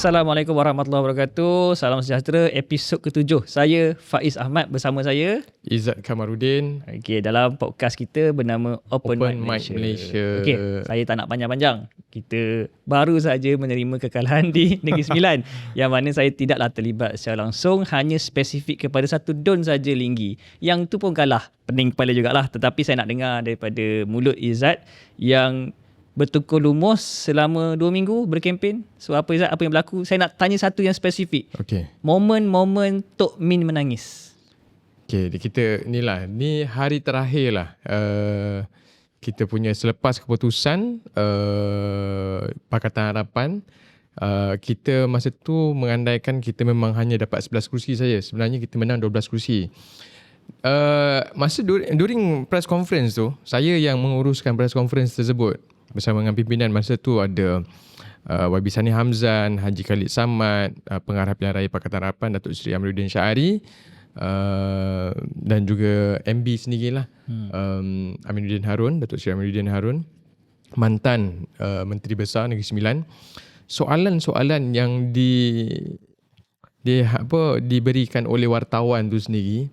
Assalamualaikum warahmatullahi wabarakatuh. Salam sejahtera. Episod ke-7. Saya Faiz Ahmad bersama saya Izzat Kamarudin. Okey, dalam podcast kita bernama Open Mic Mic Malaysia. Malaysia. Okey, saya tak nak panjang-panjang. Kita baru saja menerima kekalahan di Negeri Sembilan yang mana saya tidaklah terlibat secara langsung, hanya spesifik kepada satu don saja Linggi. Yang tu pun kalah. Pening kepala jugalah, tetapi saya nak dengar daripada mulut Izzat yang bertukar lumus selama 2 minggu berkempen. So apa Izzat, apa yang berlaku? Saya nak tanya satu yang spesifik. Okey. Momen-momen Tok Min menangis. Okey, ni hari terakhir lah. Kita punya selepas keputusan Pakatan Harapan, kita masa tu mengandaikan kita memang hanya dapat 11 kursi saja. Sebenarnya kita menang 12 kursi. Masa during press conference tu, saya yang menguruskan press conference tersebut bersama dengan pimpinan. Masa tu ada YB Sani Hamzan, Haji Khalid Samad, Pengarah Pilihan Raya Pakatan Harapan Datuk Seri Amiruddin Syahari, dan juga MB sendirilah, Amiruddin Harun, Datuk Seri Amiruddin Harun, mantan Menteri Besar Negeri Sembilan. Soalan-soalan yang diberikan oleh wartawan tu sendiri,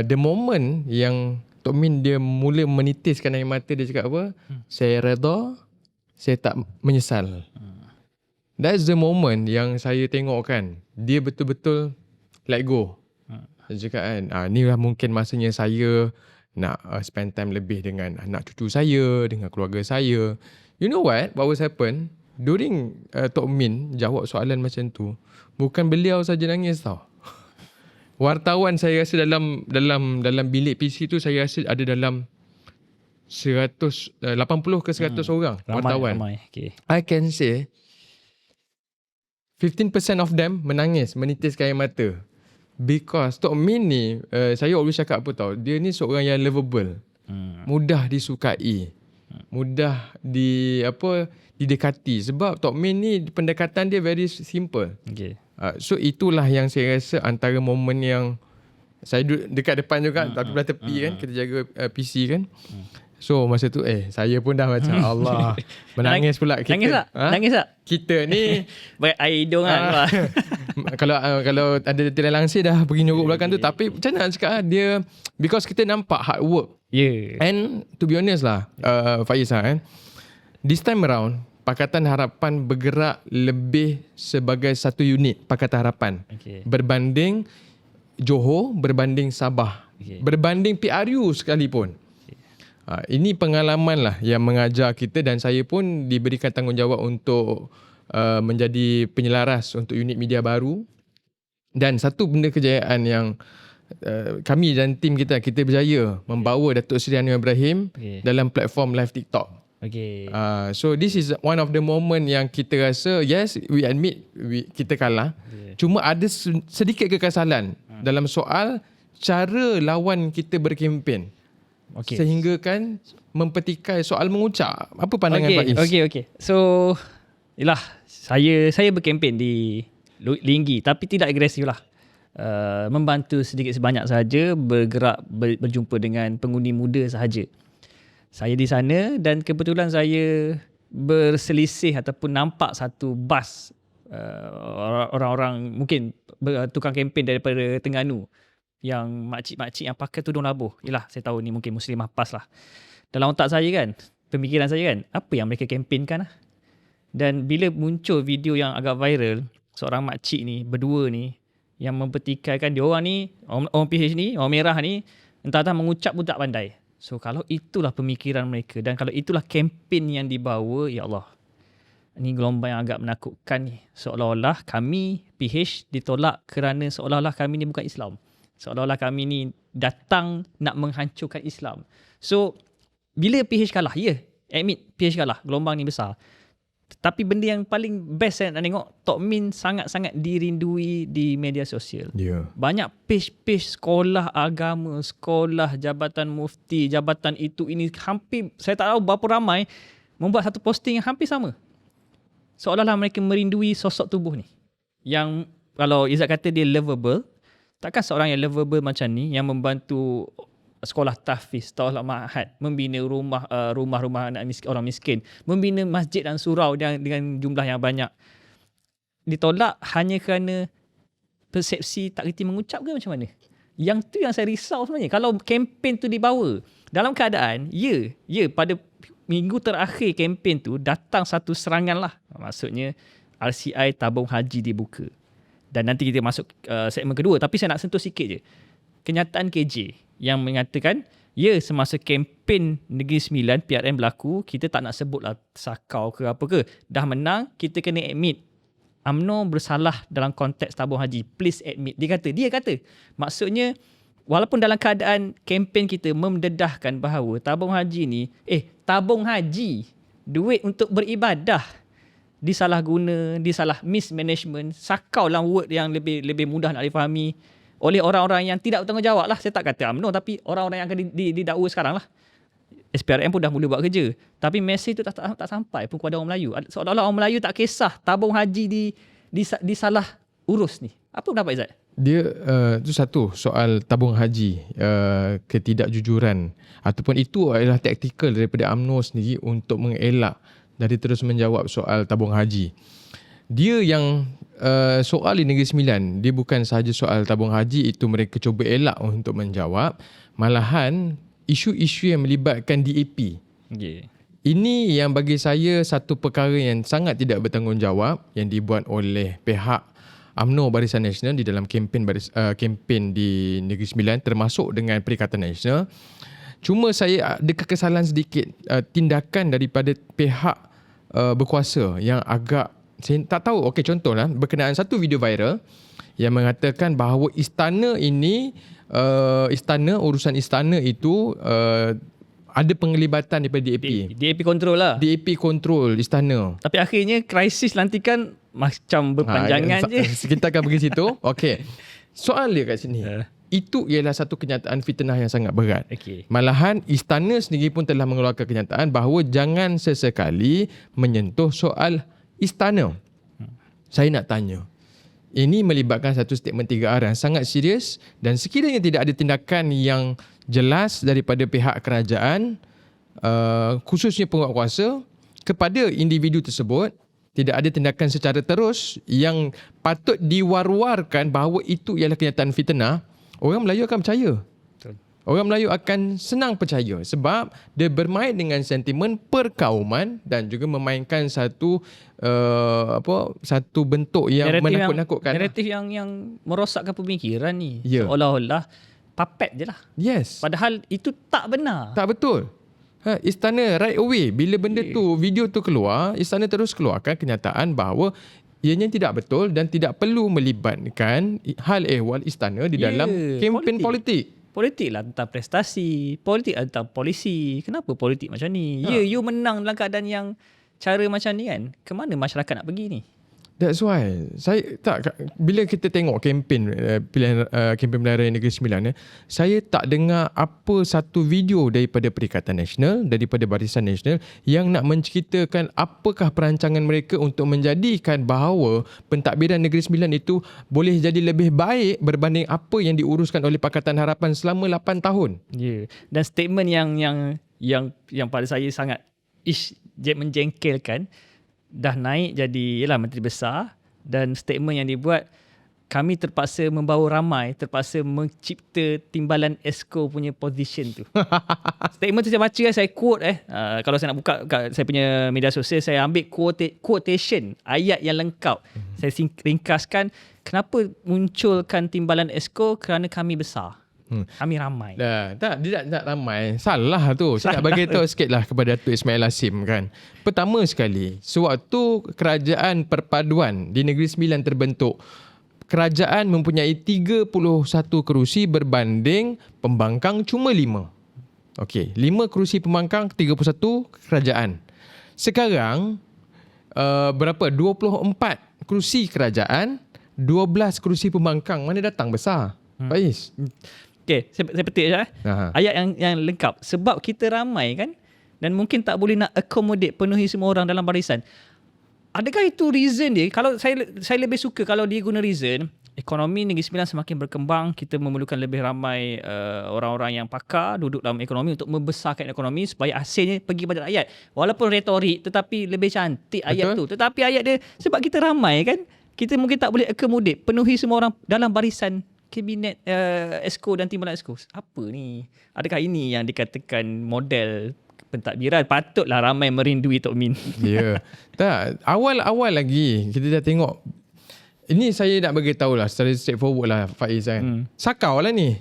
the moment yang Tok Min dia mula menitiskan air mata, dia cakap apa? Saya redha, saya tak menyesal. That's the moment yang saya tengok kan, dia betul-betul let go. Dia cakap kan, ni lah mungkin masanya saya nak spend time lebih dengan anak cucu saya, dengan keluarga saya. You know what was happen? During Tok Min jawab soalan macam tu, bukan beliau saja nangis tau. Wartawan saya rasa dalam bilik PC tu, saya rasa ada dalam 80 ke 100 orang wartawan. Ramai. Okay. I can say 15% of them menangis, menitiskan air mata. Because Tok Min ni, saya always cakap apa tau, dia ni seorang yang lovable. Mudah disukai. Mudah didekati. Sebab Tok Min ni pendekatan dia very simple. Okay. So itulah yang saya rasa antara momen yang saya duduk dekat depan juga, tapi belah tepi kan, kita jaga PC kan. So masa tu saya pun dah macam Allah, menangis pula kita. Nangis tak? Nangis tak? Kita ni Baik air hidung kan. kalau ada tirai langsir dah pergi nyuruk belakang tu. Tapi macam mana nak cakap, dia because kita nampak hard work. Yeah. And to be honest lah, Faiz this time around Pakatan Harapan bergerak lebih sebagai satu unit Pakatan Harapan. Okay. Berbanding Johor, berbanding Sabah, berbanding PRU sekalipun. Ini pengalaman lah yang mengajar kita, dan saya pun diberikan tanggungjawab untuk menjadi penyelaras untuk unit media baru. Dan satu benda kejayaan yang kami dan tim kita berjaya membawa Datuk Seri Anwar Ibrahim dalam platform live TikTok. Okay. So this is one of the moment yang kita rasa, yes, we admit kita kalah. Cuma ada sedikit kekesalan dalam soal cara lawan kita berkempen. Sehingga kan mempetikai soal mengucap. Apa pandangan Faiz? Okay. So, yelah, saya berkempen di Linggi, tapi tidak agresif lah. Membantu sedikit sebanyak sahaja, bergerak berjumpa dengan pengundi muda sahaja. Saya di sana, dan kebetulan saya berselisih ataupun nampak satu bas orang-orang, mungkin tukang kempen daripada Terengganu, yang makcik-makcik yang pakai tudung labuh. Yelah, saya tahu ni mungkin Muslimah PAS lah. Dalam otak saya kan, pemikiran saya kan, apa yang mereka kempenkan lah. Dan bila muncul video yang agak viral, seorang makcik ni, berdua ni, yang mempertikaikan dia orang ni, orang PH ni, orang merah ni, entah-entah mengucap pun tak pandai. So kalau itulah pemikiran mereka, dan kalau itulah kempen yang dibawa, ya Allah, ini gelombang yang agak menakutkan ni. Seolah-olah kami PH ditolak kerana seolah-olah kami ni bukan Islam. Seolah-olah kami ni datang nak menghancurkan Islam. So bila PH kalah, admit PH kalah, gelombang ni besar. Tapi benda yang paling best saya nak tengok, Tok Min sangat-sangat dirindui di media sosial. Banyak page-page sekolah agama, sekolah Jabatan Mufti, jabatan itu ini, hampir saya tak tahu berapa ramai membuat satu posting yang hampir sama. Seolah-olah mereka merindui sosok tubuh ni. Yang kalau Izzat kata dia lovable, takkan seorang yang lovable macam ni, yang membantu sekolah tahfiz, sekolah ma'had, membina rumah-rumah anak miskin, orang miskin, membina masjid dan surau dengan jumlah yang banyak. ditolak hanya kerana persepsi tak reti mengucap ke macam mana? Yang tu yang saya risau sebenarnya. Kalau kempen tu dibawa dalam keadaan, pada minggu terakhir kempen tu datang satu serangan lah. Maksudnya RCI tabung haji dibuka. Dan nanti kita masuk segmen kedua. Tapi saya nak sentuh sikit je. Kenyataan KJ yang mengatakan, semasa kempen Negeri Sembilan PRN berlaku, kita tak nak sebutlah sakau ke apa ke. Dah menang, kita kena admit UMNO bersalah dalam konteks tabung haji. Please admit. Dia kata. Maksudnya, walaupun dalam keadaan kempen kita mendedahkan bahawa tabung haji ni, tabung haji, duit untuk beribadah, disalahguna, mismanagement, sakau lah word yang lebih mudah nak difahami oleh orang-orang yang tidak bertanggungjawab lah. Saya tak kata UMNO, tapi orang-orang yang akan didakwa sekarang lah. SPRM pun dah mula buat kerja. Tapi mesej tu tak sampai pun kepada orang Melayu. Seolah-olah orang Melayu tak kisah tabung haji disalah urus ni. Apa pendapat Izzat? Dia tu satu soal tabung haji, ketidakjujuran ataupun itu adalah taktikal daripada UMNO sendiri untuk mengelak dari terus menjawab soal tabung haji. Dia yang soal di Negeri Sembilan, dia bukan sahaja soal tabung haji itu mereka cuba elak untuk menjawab, malahan isu-isu yang melibatkan DAP. Ini yang bagi saya satu perkara yang sangat tidak bertanggungjawab yang dibuat oleh pihak UMNO Barisan Nasional di dalam kempen di Negeri Sembilan, termasuk dengan Perikatan Nasional. Cuma saya ada kekesalan sedikit tindakan daripada pihak berkuasa yang agak, saya tak tahu. Okey, contohlah berkenaan satu video viral yang mengatakan bahawa istana ini, urusan istana itu ada penglibatan daripada DAP. DAP control lah. DAP control istana. Tapi akhirnya krisis lantikan macam berpanjangan je. Kita akan pergi situ. Okey. Soal dia kat sini. Itu ialah satu kenyataan fitnah yang sangat berat. Malahan istana sendiri pun telah mengeluarkan kenyataan bahawa jangan sesekali menyentuh soal istana. Saya nak tanya, ini melibatkan satu statement 3 arah sangat serius, dan sekiranya tidak ada tindakan yang jelas daripada pihak kerajaan, khususnya penguatkuasa, kepada individu tersebut, tidak ada tindakan secara terus yang patut diwar-warkan bahawa itu ialah kenyataan fitnah, orang Melayu akan percaya. Orang Melayu akan senang percaya sebab dia bermain dengan sentimen perkauman dan juga memainkan satu bentuk yang menakut-nakutkan. Naratif yang merosakkan pemikiran ni. Seolah-olah puppet je lah. Yes. Padahal itu tak benar. Tak betul. Istana right away bila benda tu, video tu keluar, istana terus keluarkan kenyataan bahawa ianya tidak betul dan tidak perlu melibatkan hal ehwal istana di dalam kempen politik. Politik lah tentang prestasi, politik lah tentang polisi. Kenapa politik macam ni? You menang dalam keadaan yang cara macam ni kan. Kemana masyarakat nak pergi ni? That's why bila kita tengok kempen pilihan kempen Pilihan Raya Negeri Sembilan, saya tak dengar apa satu video daripada Perikatan Nasional, daripada Barisan Nasional yang nak menceritakan apakah perancangan mereka untuk menjadikan bahawa pentadbiran Negeri Sembilan itu boleh jadi lebih baik berbanding apa yang diuruskan oleh Pakatan Harapan selama 8 tahun. Dan statement yang pada saya sangat menjengkelkan, dah naik jadi Menteri Besar, dan statement yang dibuat, kami terpaksa membawa ramai, terpaksa mencipta timbalan ESCO punya position tu. Statement tu saya baca, saya quote kalau saya nak buka kat saya punya media sosial, saya ambil quotation ayat yang lengkap. Saya ringkaskan, kenapa munculkan timbalan ESCO? Kerana kami besar. Kami ramai. Dia tak ramai. Salah tu. Saya nak bagi tahu sikit lah kepada Datuk Ismail Hasim kan. Pertama sekali, sewaktu kerajaan perpaduan di Negeri Sembilan terbentuk, kerajaan mempunyai 31 kerusi berbanding pembangkang cuma 5. Okey, 5 kerusi pembangkang, 31 kerajaan. Sekarang berapa? 24 kerusi kerajaan, 12 kerusi pembangkang. Mana datang besar? Faiz. Okay, saya petik je. Ayat yang lengkap. Sebab kita ramai kan, dan mungkin tak boleh nak accommodate, penuhi semua orang dalam barisan. Adakah itu reason dia? Kalau saya lebih suka kalau dia guna reason, ekonomi Negeri Sembilan semakin berkembang, kita memerlukan lebih ramai orang-orang yang pakar duduk dalam ekonomi untuk membesarkan ekonomi supaya hasilnya pergi pada rakyat. Walaupun retorik tetapi lebih cantik ayat tu. Tetapi ayat dia, sebab kita ramai kan, kita mungkin tak boleh accommodate, penuhi semua orang dalam barisan kabinet Exco dan Timbalan Exco. Apa ni? Adakah ini yang dikatakan model pentadbiran? Patutlah ramai merindui Tok Min. Ya. Tak, awal-awal lagi kita dah tengok. Ini saya nak bagi tahu lah secara straightforward lah Faiz kan. Sakau lah ni.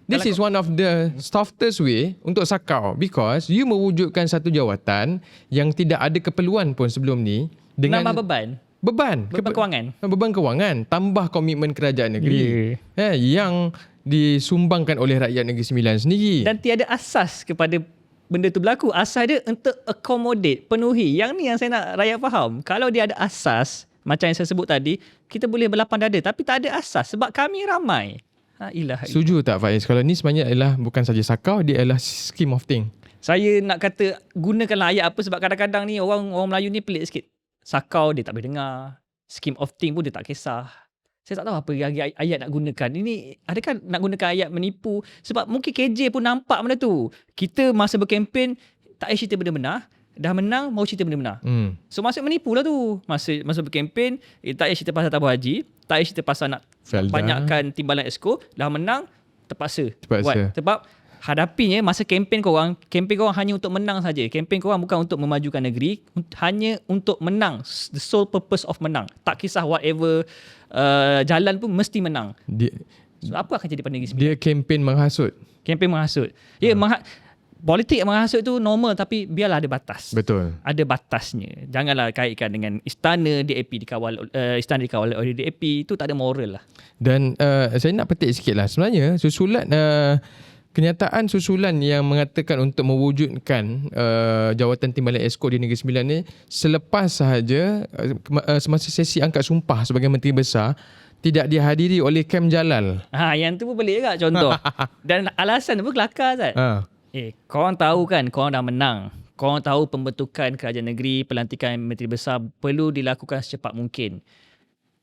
This is one of the softest way untuk sakau because you mewujudkan satu jawatan yang tidak ada keperluan pun sebelum ni dengan Nambah beban. Beban kewangan. Beban kewangan tambah komitmen kerajaan negeri yang disumbangkan oleh rakyat Negeri Sembilan sendiri. Dan tiada asas kepada benda tu berlaku. Asas dia untuk accommodate, penuhi. Yang ni yang saya nak rakyat faham. Kalau dia ada asas, macam yang saya sebut tadi, kita boleh berlapang dada. Tapi tak ada asas sebab kami ramai. Setuju tak Faiz? Kalau ni sebenarnya adalah bukan saja sakau, dia adalah scheme of thing. Saya nak kata gunakanlah ayat apa sebab kadang-kadang ni orang Melayu ni pelik sikit. Sakau dia tak boleh dengar. Scheme of thing pun dia tak kisah. Saya tak tahu apa ayat nak gunakan. Ini adakah nak gunakan ayat menipu? Sebab mungkin KJ pun nampak benda tu. Kita masa berkempen tak payah cerita benda benar. Dah menang mau cerita benda benar. So maksud menipu lah tu. Masa berkempen tak payah cerita pasal tabung haji. Tak payah cerita pasal nak banyakkan Timbalan Exco. Dah menang terpaksa. Buat. Sebab hadapinya masa kempen korang hanya untuk menang saja. Kempen korang bukan untuk memajukan negeri, hanya untuk menang. The sole purpose of menang. Tak kisah whatever jalan pun mesti menang. So, apa akan jadi pada Negeri Sembilan? Dia kempen menghasut. Kempen menghasut. Ya, politik menghasut tu normal tapi biarlah ada batas. Betul. Ada batasnya. Janganlah kaitkan dengan istana DAP dikawal oleh DAP. Itu tak ada moral lah. Dan saya nak petik sikit lah. Sebenarnya susulan kenyataan susulan yang mengatakan untuk mewujudkan jawatan Timbalan Exco di Negeri Sembilan ni selepas sahaja semasa sesi angkat sumpah sebagai Menteri Besar tidak dihadiri oleh Kem Jalal. Yang tu pun pelik tak contoh. Dan alasan tu pun kelakar Zat. Korang tahu kan korang dah menang. Korang tahu pembentukan kerajaan negeri, pelantikan Menteri Besar perlu dilakukan secepat mungkin.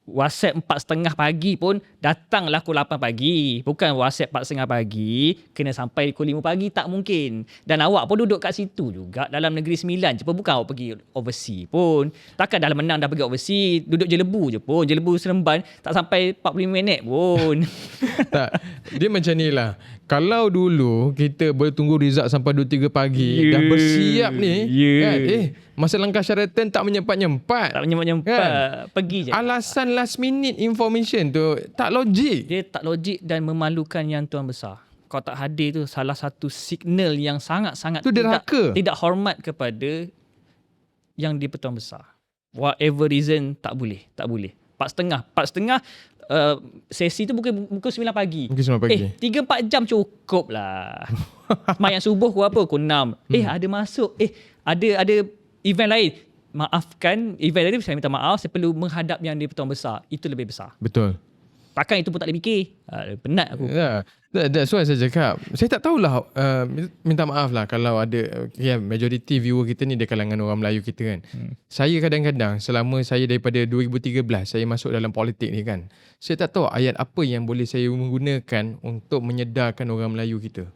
WhatsApp 4.30 pagi pun datanglah pukul 8 pagi. Bukan WhatsApp 4.30 pagi kena sampai pukul 5 pagi, tak mungkin. Dan awak pun duduk kat situ juga dalam Negeri Sembilan je pun. Bukan awak pergi overseas pun. Takkan dah menang dah pergi overseas. Duduk Jelebu je pun. Jelebu Seremban tak sampai 45 minit pun. Tak, dia macam ni lah. Kalau dulu kita boleh tunggu result sampai 2-3 pagi dah bersiap ni kan, masa langkah Sheraton tak menyempat-nyempat. Kan? Pergi je. Alasan last minute information tu tak logik. Dia tak logik dan memalukan Yang Tuan Besar. Kau tak hadir tu salah satu signal yang sangat-sangat tidak hormat kepada Yang di-Pertuan Besar. Whatever reason tak boleh. 4.30 sesi tu pukul 9 pagi. Mungkin 9 pagi. 3-4 jam cukup lah. Semayang subuh pukul 6. Ada masuk. Ada event lain. Maafkan, event tadi saya minta maaf, saya perlu menghadap Yang di-Pertuan Besar. Itu lebih besar. Betul. Takkan itu pun tak boleh fikir. Penat aku. That's why saya cakap. Saya tak tahulah, minta maaf lah kalau ada majority viewer kita ni dari kalangan orang Melayu kita kan. Saya kadang-kadang selama saya daripada 2013 saya masuk dalam politik ni kan, saya tak tahu ayat apa yang boleh saya menggunakan untuk menyedarkan orang Melayu kita.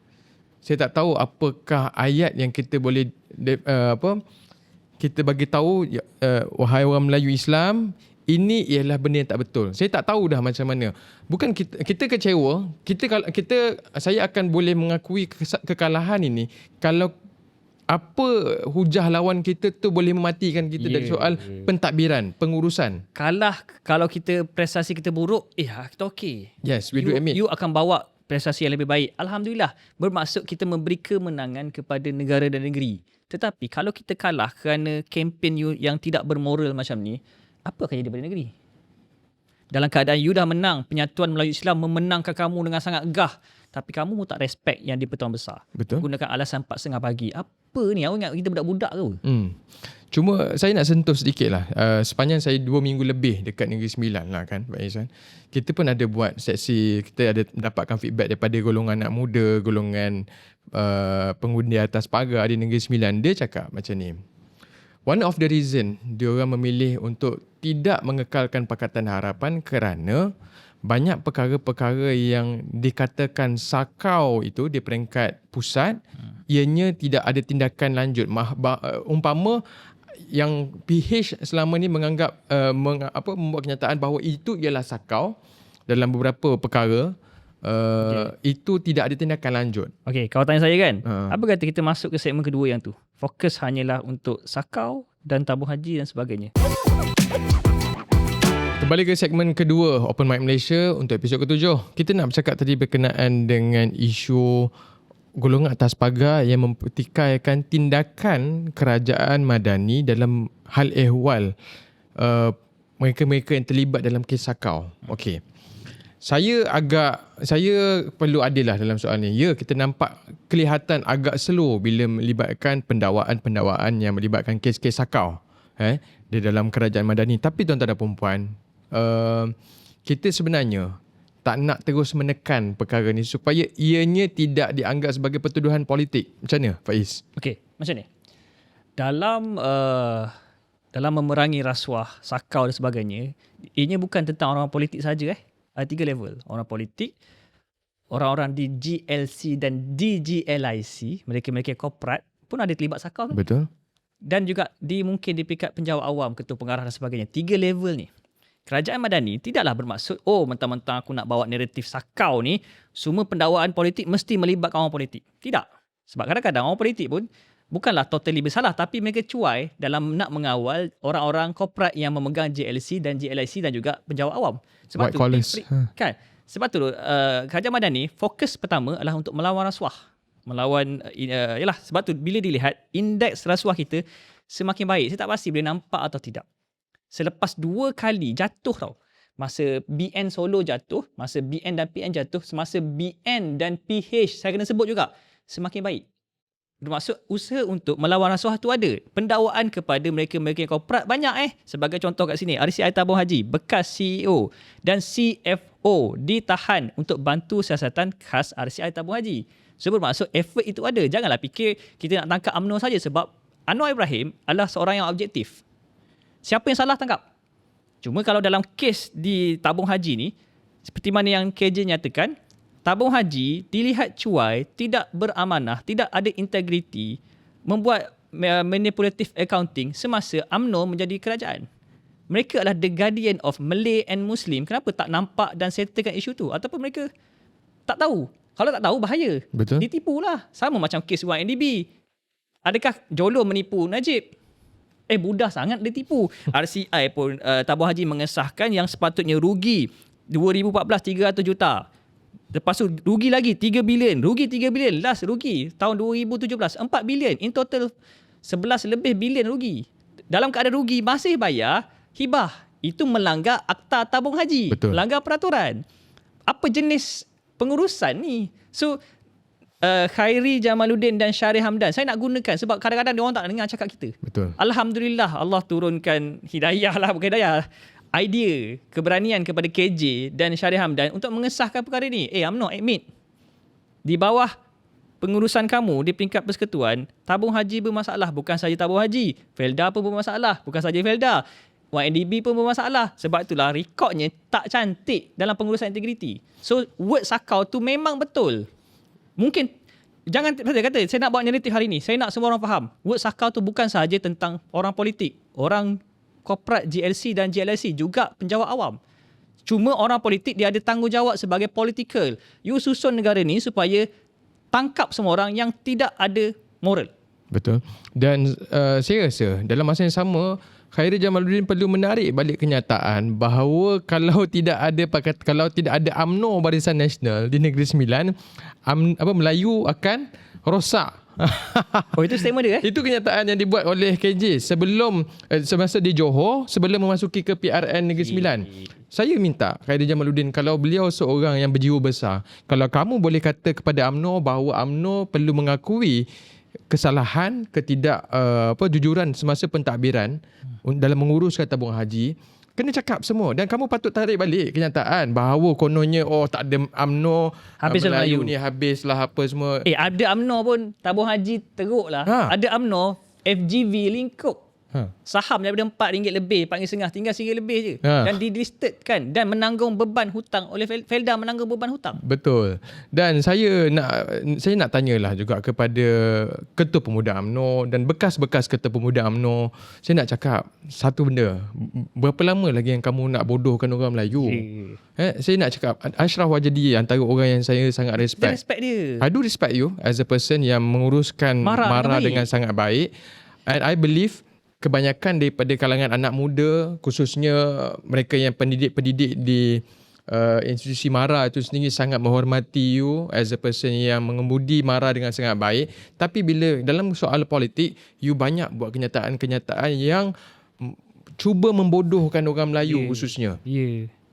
Saya tak tahu apakah ayat yang kita boleh kita bagi tahu, wahai orang Melayu Islam, ini ialah benda yang tak betul. Saya tak tahu dah macam mana. Bukan kita kecewa, saya akan boleh mengakui kekalahan ini kalau apa hujah lawan kita tu boleh mematikan kita dari soal pentadbiran, pengurusan. Kalau kita prestasi kita buruk, kita okey. Yes, we do admit. You akan bawa prestasi yang lebih baik. Alhamdulillah. Bermaksud kita memberi kemenangan kepada negara dan negeri. Tetapi kalau kita kalah kerana kempen you yang tidak bermoral macam ni, apa akan jadi pada negeri? Dalam keadaan you dah menang, Penyatuan Melayu Islam memenangkan kamu dengan sangat gah, tapi kamu pun tak respect Yang di-Pertuan Besar. Betul. Gunakan alasan 4.30 pagi. Apa ni? Awak ingat kita budak-budak ke? Cuma saya nak sentuh sedikit lah. Sepanjang saya 2 minggu lebih dekat Negeri Sembilan lah kan, Pak Izwan. Kita pun ada buat seksi, kita ada mendapatkan feedback daripada golongan anak muda, golongan pengundi atas pagar di Negeri Sembilan. Dia cakap macam ni. One of the reason diorang memilih untuk tidak mengekalkan Pakatan Harapan kerana banyak perkara-perkara yang dikatakan sakau itu di peringkat pusat, ianya tidak ada tindakan lanjut. Umpama yang PH selama ni menganggap membuat kenyataan bahawa itu ialah sakau dalam beberapa perkara. Itu tidak ada tindakan lanjut. Okey, kalau tanya saya kan, apa kata kita masuk ke segmen kedua yang tu? Fokus hanyalah untuk sakau dan tabung haji dan sebagainya. Kembali ke segmen kedua Open Mic Malaysia untuk episod ke-7. Kita nak bercakap tadi berkenaan dengan isu golongan atas pagar yang mempertikaikan tindakan kerajaan Madani dalam hal ehwal mereka-mereka yang terlibat dalam kes sakau. Okey. Saya perlu adil lah dalam soal ni. Ya, kita nampak kelihatan agak slow bila melibatkan pendakwaan yang melibatkan kes-kes sakau di dalam kerajaan Madani. Tapi tuan-tuan dan puan-puan, kita sebenarnya tak nak terus menekan perkara ni supaya ianya tidak dianggap sebagai pertuduhan politik. Macam mana, Faiz? Okey, macam ni. Dalam memerangi rasuah, sakau dan sebagainya, ianya bukan tentang orang politik saja. Ada 3 level. Orang politik, orang-orang di GLC dan DGLIC, mereka-mereka korporat pun ada terlibat sakau tu. Betul. Dan juga mungkin di peringkat penjawat awam, ketua pengarah dan sebagainya. 3 level ni. Kerajaan Madani tidaklah bermaksud, mentang-mentang aku nak bawa naratif sakau ni, semua pendakwaan politik mesti melibatkan orang politik. Tidak. Sebab kadang-kadang orang politik pun bukanlah totally bersalah, tapi mereka cuai dalam nak mengawal orang-orang korporat yang memegang GLC dan GLIC dan juga penjawat awam. Sebab White collars. Kan? Sebab tu Kerajaan Madani fokus pertama adalah untuk melawan rasuah. Sebab tu bila dilihat indeks rasuah kita semakin baik. Saya tak pasti boleh nampak atau tidak. Selepas 2 kali jatuh tau. Masa BN Solo jatuh, masa BN dan PN jatuh, semasa BN dan PH saya kena sebut juga, semakin baik. Bermaksud usaha untuk melawan rasuah tu ada. Pendakwaan kepada mereka-mereka yang korporat banyak Sebagai contoh kat sini, RCI Tabung Haji, bekas CEO dan CFO ditahan untuk bantu siasatan khas RCI Tabung Haji. So bermaksud effort itu ada. Janganlah fikir kita nak tangkap UMNO saja, sebab Anwar Ibrahim adalah seorang yang objektif. Siapa yang salah tangkap. Cuma kalau dalam kes di Tabung Haji ni, seperti mana yang KJ nyatakan, Tabung Haji dilihat cuai, tidak beramanah, tidak ada integriti, membuat manipulative accounting semasa UMNO menjadi kerajaan. Mereka adalah the guardian of Malay and Muslim. Kenapa tak nampak dan settlekan isu tu? Ataupun mereka tak tahu? Kalau tak tahu, bahaya. Betul. Ditipulah. Sama macam kes YNDB. Adakah Jolo menipu Najib? Mudah sangat dia tipu. RCI pun Tabung Haji mengesahkan yang sepatutnya rugi 2014 300 juta. Lepas tu rugi lagi 3 bilion. Rugi 3 bilion. Last rugi tahun 2017 4 bilion. In total 11 lebih bilion rugi. Dalam keadaan rugi masih bayar hibah. Itu melanggar Akta Tabung Haji. Betul. Melanggar peraturan. Apa jenis pengurusan ni? So Khairi Jamaluddin dan Syarif Hamdan, saya nak gunakan sebab kadang-kadang dia orang tak dengar cakap kita. Betul. Alhamdulillah Allah turunkan hidayah lah, bukan hidayah, idea, keberanian kepada KJ dan Syarif Hamdan untuk mengesahkan perkara ni. UMNO admit di bawah pengurusan kamu di peringkat persekutuan, Tabung Haji bermasalah. Bukan saja Tabung Haji, Felda pun bermasalah. Bukan saja Felda, YNDB pun bermasalah. Sebab itulah rekodnya tak cantik dalam pengurusan integriti. So word sakau tu memang betul. Mungkin jangan saya kata saya nak bawa naratif hari ni. Saya nak semua orang faham. Word sakau tu bukan sahaja tentang orang politik, orang korporat GLC dan GLIC, juga penjawat awam. Cuma orang politik dia ada tanggungjawab sebagai political. You susun negara ni supaya tangkap semua orang yang tidak ada moral. Betul. Dan saya rasa dalam masa yang sama, Khairi Jamaluddin perlu menarik balik kenyataan bahawa kalau tidak ada UMNO Barisan Nasional di Negeri Sembilan, Melayu akan rosak. Itu statement dia Itu kenyataan yang dibuat oleh KJ sebelum semasa di Johor, sebelum memasuki ke PRN Negeri Sembilan. Saya minta Khairi Jamaluddin, kalau beliau seorang yang berjiwa besar, kalau kamu boleh kata kepada UMNO bahawa UMNO perlu mengakui kesalahan, jujuran semasa pentadbiran dalam menguruskan tabung haji, kena cakap semua. Dan kamu patut tarik balik kenyataan bahawa kononnya tak ada UMNO, habislah Melayu ni habislah apa semua. Ada UMNO pun tabung haji teruk lah. Ada UMNO FGV lingkup. Saham daripada RM4 lebih, RM4.5 tinggal RM1 lebih je. Dan dilisted kan, dan menanggung beban hutang oleh Felda, menanggung beban hutang. Betul. Dan saya nak tanyalah juga kepada Ketua Pemuda UMNO dan bekas-bekas Ketua Pemuda UMNO. Saya nak cakap satu benda. Berapa lama lagi yang kamu nak bodohkan orang Melayu? Saya nak cakap Ashraf Wajdi antara orang yang saya sangat respect. Dia respect dia. I do respect you as a person yang menguruskan Mara dengan sangat baik. And I believe kebanyakan daripada kalangan anak muda, khususnya mereka yang pendidik-pendidik di institusi Mara itu sendiri sangat menghormati you as a person yang mengemudi Mara dengan sangat baik. Tapi bila dalam soal politik, you banyak buat kenyataan-kenyataan yang cuba membodohkan orang Melayu khususnya.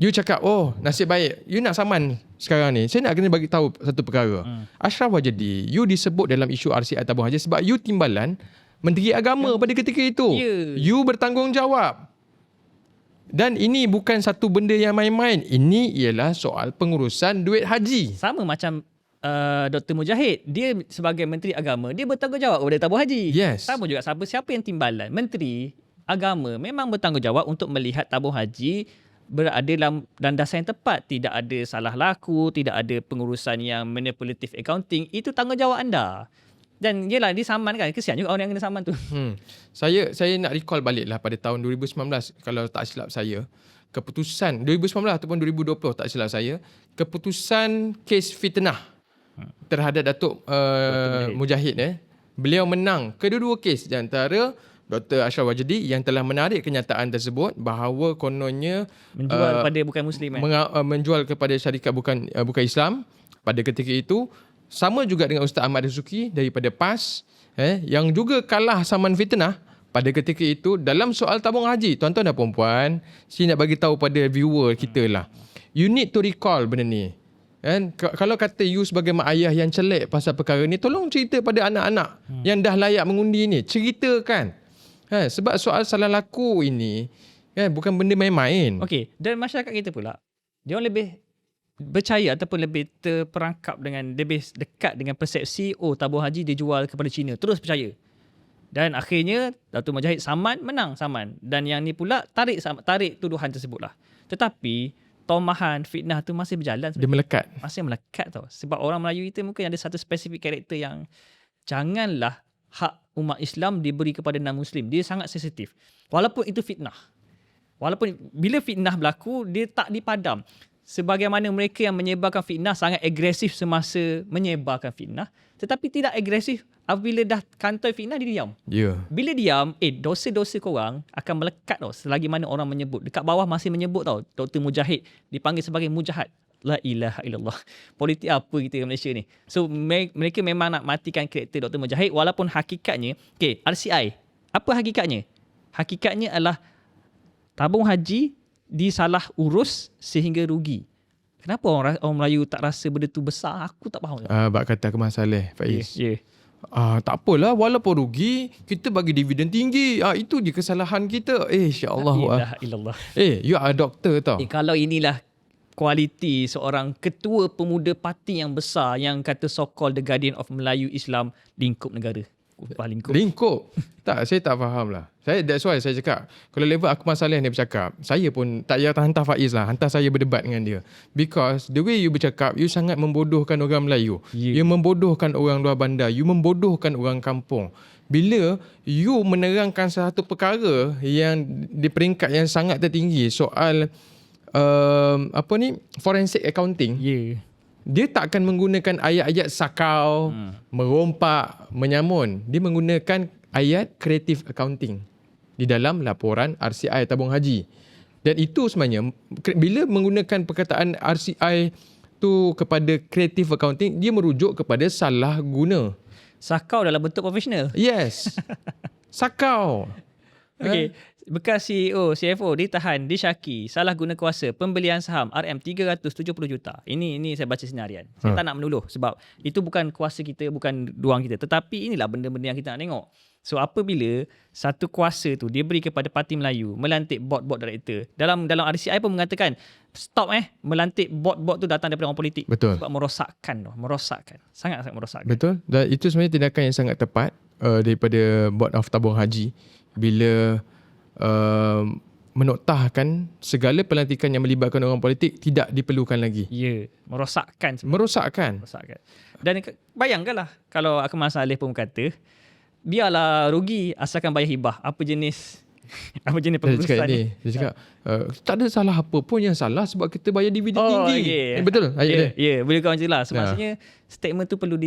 You cakap, oh nasib baik, you nak saman sekarang ni. Saya nak kena bagi tahu satu perkara. Ashraf Wajdi, you disebut dalam isu RCI tabung haji sebab you timbalan Menteri Agama pada ketika itu. You bertanggungjawab. Dan ini bukan satu benda yang main-main. Ini ialah soal pengurusan duit haji. Sama macam Dr. Mujahid. Dia sebagai Menteri Agama, dia bertanggungjawab kepada tabung haji. Yes. Sama juga siapa yang timbalan. Menteri Agama memang bertanggungjawab untuk melihat tabung haji berada dalam landasan yang tepat. Tidak ada salah laku, tidak ada pengurusan yang manipulative accounting. Itu tanggungjawab anda. Dan yelah, dia saman kan. Kesian juga orang yang kena saman tu. Saya nak recall balik lah pada tahun 2019. Kalau tak silap saya. Keputusan 2019 ataupun 2020 tak silap saya. Keputusan kes fitnah terhadap Datuk Mujahid. Beliau menang kedua-dua kes di antara Dr. Ashraf Wajdi yang telah menarik kenyataan tersebut bahawa kononnya menjual kepada bukan Muslim. Menjual kepada syarikat bukan Islam pada ketika itu. Sama juga dengan Ustaz Ahmad Dasuki daripada PAS yang juga kalah saman fitnah pada ketika itu dalam soal tabung haji. Tuan-tuan dan puan-puan, saya nak bagi tahu pada viewer kita lah. You need to recall benda ni. Kalau kata you sebagai mak ayah yang celek pasal perkara ni, tolong cerita pada anak-anak yang dah layak mengundi ni. Ceritakan. Sebab soal salah laku ini bukan benda main-main. Okey, dan masyarakat kita pula, dia orang lebih percaya ataupun lebih terperangkap dengan, lebih dekat dengan persepsi tabung haji dijual kepada China. Terus percaya. Dan akhirnya Datuk Mujahid saman, menang saman. Dan yang ni pula tarik tuduhan tersebut lah. Tetapi tomahan fitnah tu masih berjalan. Dia melekat. Masih melekat tau. Sebab orang Melayu kita mungkin ada satu spesifik karakter yang janganlah hak umat Islam diberi kepada non-Muslim. Dia sangat sensitif. Walaupun itu fitnah. Walaupun bila fitnah berlaku, dia tak dipadam. Sebagaimana mereka yang menyebarkan fitnah sangat agresif semasa menyebarkan fitnah, tetapi tidak agresif apabila dah kantoi fitnah, dia diam. Bila diam, dosa-dosa korang akan melekat tau. Selagi mana orang menyebut. Dekat bawah masih menyebut tau. Dr. Mujahid dipanggil sebagai Mujahad. La ilaha illallah. Politik apa kita di Malaysia ni? So mereka memang nak matikan karakter Dr. Mujahid walaupun hakikatnya, RCI. Apa hakikatnya? Hakikatnya adalah tabung haji disalah urus sehingga rugi. Kenapa orang Melayu tak rasa benda tu besar? Aku tak faham. Bak kata aku masalah, Faiz. Tak apalah, walaupun rugi, kita bagi dividen tinggi. Itu je kesalahan kita. InsyaAllah. La ilaha illallah. You are doktor tau. Kalau inilah kualiti seorang ketua pemuda parti yang besar yang kata so-called the guardian of Melayu Islam, lingkup negara. Lingkup. Tak, saya tak faham lah. That's why saya cakap, kalau level aku masalah ni bercakap, saya pun tak payah hantar Faiz lah. Hantar saya berdebat dengan dia. Because the way you bercakap, you sangat membodohkan orang Melayu. You membodohkan orang luar bandar. You membodohkan orang kampung. Bila you menerangkan satu perkara yang di peringkat yang sangat tertinggi, soal forensic accounting. Dia tak akan menggunakan ayat-ayat sakau, merompak, menyamun. Dia menggunakan ayat creative accounting di dalam laporan RCI tabung haji. Dan itu sebenarnya, bila menggunakan perkataan RCI tu kepada creative accounting, dia merujuk kepada salah guna. Sakau dalam bentuk profesional. Yes. Sakau. Okey. Bekas CEO, CFO ditahan, disyaki salah guna kuasa pembelian saham RM370 juta. Ini saya baca senarian. Saya tak nak menuduh sebab itu bukan kuasa kita, bukan ruang kita. Tetapi inilah benda-benda yang kita nak tengok. So apabila satu kuasa tu dia beri kepada Parti Melayu melantik board director. Dalam RCI pun mengatakan stop melantik board tu datang daripada orang politik. Betul. Sebab merosakkan. Sangat-sangat merosakkan. Betul. Dan itu sebenarnya tindakan yang sangat tepat daripada Board of Tabung Haji bila menoktahkan segala pelantikan yang melibatkan orang politik tidak diperlukan lagi. Ya, merosakkan. Merosakkan. Dan bayangkanlah kalau Akmal Saleh pun kata, biarlah rugi asalkan bayar hibah. Apa jenis pengurusan ni? Dia cakap, tak ada salah apa pun, yang salah sebab kita bayar dividen tinggi. Okay. Betul ayat dia? Ya, boleh kau macam itulah. So, maksudnya statement tu perlu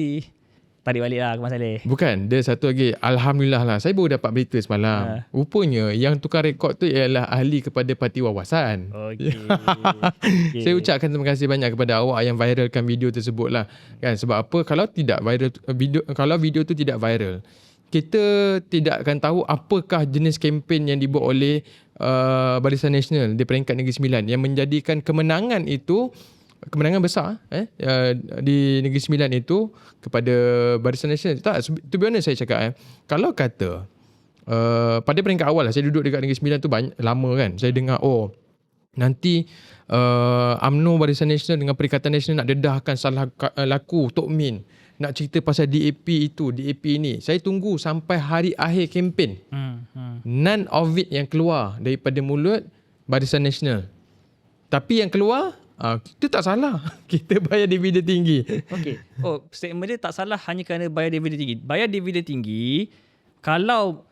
tarik balik lah Akmal Saleh. Bukan, dia satu lagi, Alhamdulillah lah, saya baru dapat berita semalam. Rupanya yang tukar rekod tu ialah ahli kepada parti wawasan. Okay. Saya ucapkan terima kasih banyak kepada awak yang viralkan video tersebut lah. Kan, sebab apa, kalau video tu tidak viral, kita tidak akan tahu apakah jenis kempen yang dibuat oleh Barisan Nasional di peringkat Negeri Sembilan yang menjadikan kemenangan besar di Negeri Sembilan itu kepada Barisan Nasional. Tak, to be honest saya cakap, kalau kata pada peringkat awal lah, saya duduk dekat Negeri Sembilan tu lama kan, saya dengar nanti UMNO Barisan Nasional dengan Perikatan Nasional nak dedahkan salah laku Tok Min, nak cerita pasal DAP itu, DAP ini. Saya tunggu sampai hari akhir kempen. None of it yang keluar daripada mulut Barisan Nasional. Tapi yang keluar, kita tak salah. Kita bayar dividen tinggi. Okey. Statement dia tak salah hanya kerana bayar dividen tinggi. Bayar dividen tinggi, kalau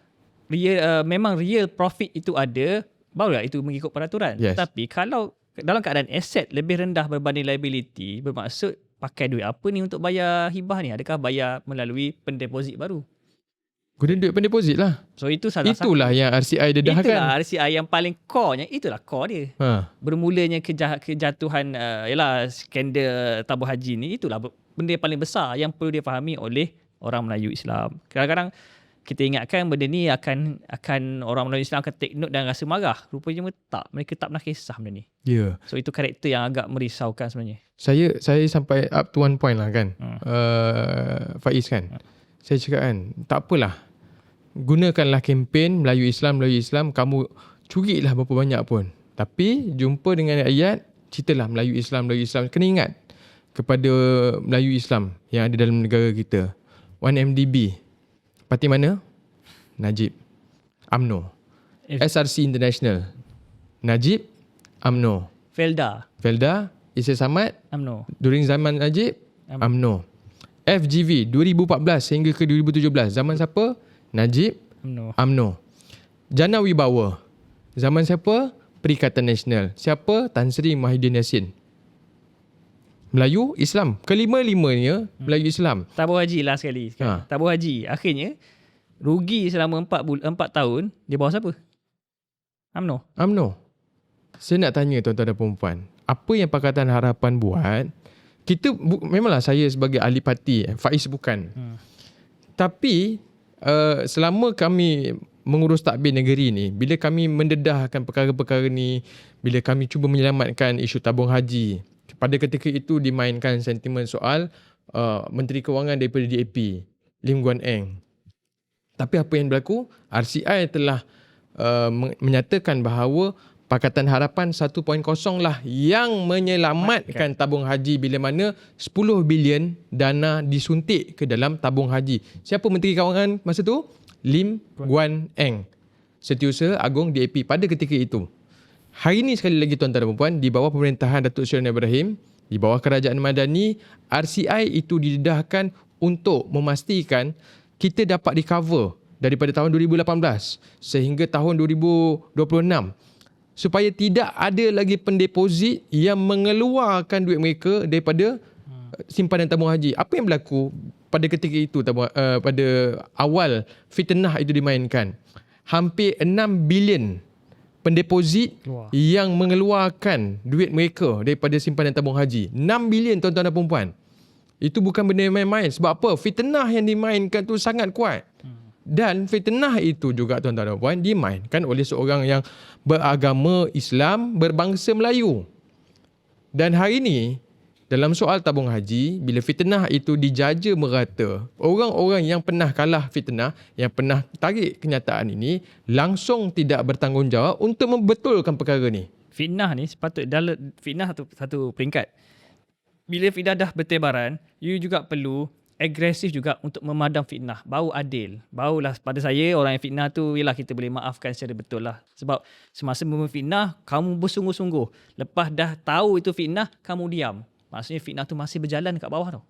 memang real profit itu ada, barulah itu mengikut peraturan. Yes. Tapi kalau dalam keadaan aset lebih rendah berbanding liability, bermaksud pakai duit apa ni untuk bayar hibah ni? Adakah bayar melalui pendeposit baru? Guna duit pendeposit lah. So itu salah satu. Itulah yang RCI dedahkan. Itulah RCI yang paling core-nya. Itulah core dia. Bermulanya kejatuhan skandal tabung haji ni, itulah benda yang paling besar yang perlu difahami oleh orang Melayu Islam. Kadang-kadang kita ingatkan benda ni akan orang Melayu Islam akan take note dan rasa marah. Rupanya tak. Mereka tak pernah kisah benda ni. Ya. So itu karakter yang agak merisaukan sebenarnya. Saya sampai up to one point lah kan. Faiz kan. Saya cakap kan, tak apalah. Gunakanlah kempen Melayu Islam, kamu curilah berapa banyak pun. Tapi jumpa dengan ayat, ceritalah Melayu Islam. Kena ingat kepada Melayu Islam yang ada dalam negara kita. 1MDB. Parti mana? Najib. UMNO. SRC International. Najib. UMNO. Felda. Isa Samad. UMNO. During zaman Najib. UMNO. FGV 2014 hingga ke 2017. Zaman siapa? Najib. UMNO. Jana Wibawa. Zaman siapa? Perikatan Nasional. Siapa? Tan Sri Muhyiddin Yassin. Melayu Islam. Kelima-limanya Melayu Islam. Tabung haji lah sekali. Tabung haji. Akhirnya rugi selama 4 tahun. Dia bawa siapa? UMNO. Saya nak tanya tuan-tuan dan puan-puan, apa yang Pakatan Harapan buat? Kita memanglah saya sebagai ahli parti, Faiz bukan. Tapi selama kami mengurus takbir negeri ni, bila kami mendedahkan perkara-perkara ni, bila kami cuba menyelamatkan isu tabung haji, pada ketika itu dimainkan sentimen soal Menteri Kewangan daripada DAP, Lim Guan Eng. Tapi apa yang berlaku? RCI telah menyatakan bahawa Pakatan Harapan 1.0 lah yang menyelamatkan tabung haji bila mana 10 bilion dana disuntik ke dalam tabung haji. Siapa Menteri Kewangan masa tu? Lim Guan Eng, Setiausaha Agong DAP pada ketika itu. Hari ini sekali lagi tuan-tuan dan puan-puan, di bawah pemerintahan Datuk Seri Ibrahim, di bawah Kerajaan Madani, RCI itu didedahkan untuk memastikan kita dapat recover daripada tahun 2018 sehingga tahun 2026 supaya tidak ada lagi pendeposit yang mengeluarkan duit mereka daripada simpanan tabung haji. Apa yang berlaku pada ketika itu, pada awal fitnah itu dimainkan? Hampir 6 bilion pendeposit yang mengeluarkan duit mereka daripada simpanan tabung haji. 6 bilion tuan-tuan dan puan-puan. Itu bukan benda yang main-main. Sebab apa? Fitnah yang dimainkan tu sangat kuat. Dan fitnah itu juga tuan-tuan dan puan dimainkan oleh seorang yang beragama Islam, berbangsa Melayu. Dan hari ini dalam soal tabung haji, bila fitnah itu dijaja merata, orang-orang yang pernah kalah fitnah, yang pernah tarik kenyataan ini, langsung tidak bertanggungjawab untuk membetulkan perkara ni. Fitnah ni fitnah satu peringkat. Bila fitnah dah bertebaran, you juga perlu agresif juga untuk memadam fitnah. Baru adil. Barulah pada saya orang yang fitnah tu ialah kita boleh maafkan secara betul lah. Sebab semasa memfitnah, kamu bersungguh-sungguh. Lepas dah tahu itu fitnah, kamu diam. Maksudnya fitnah tu masih berjalan kat bawah tau.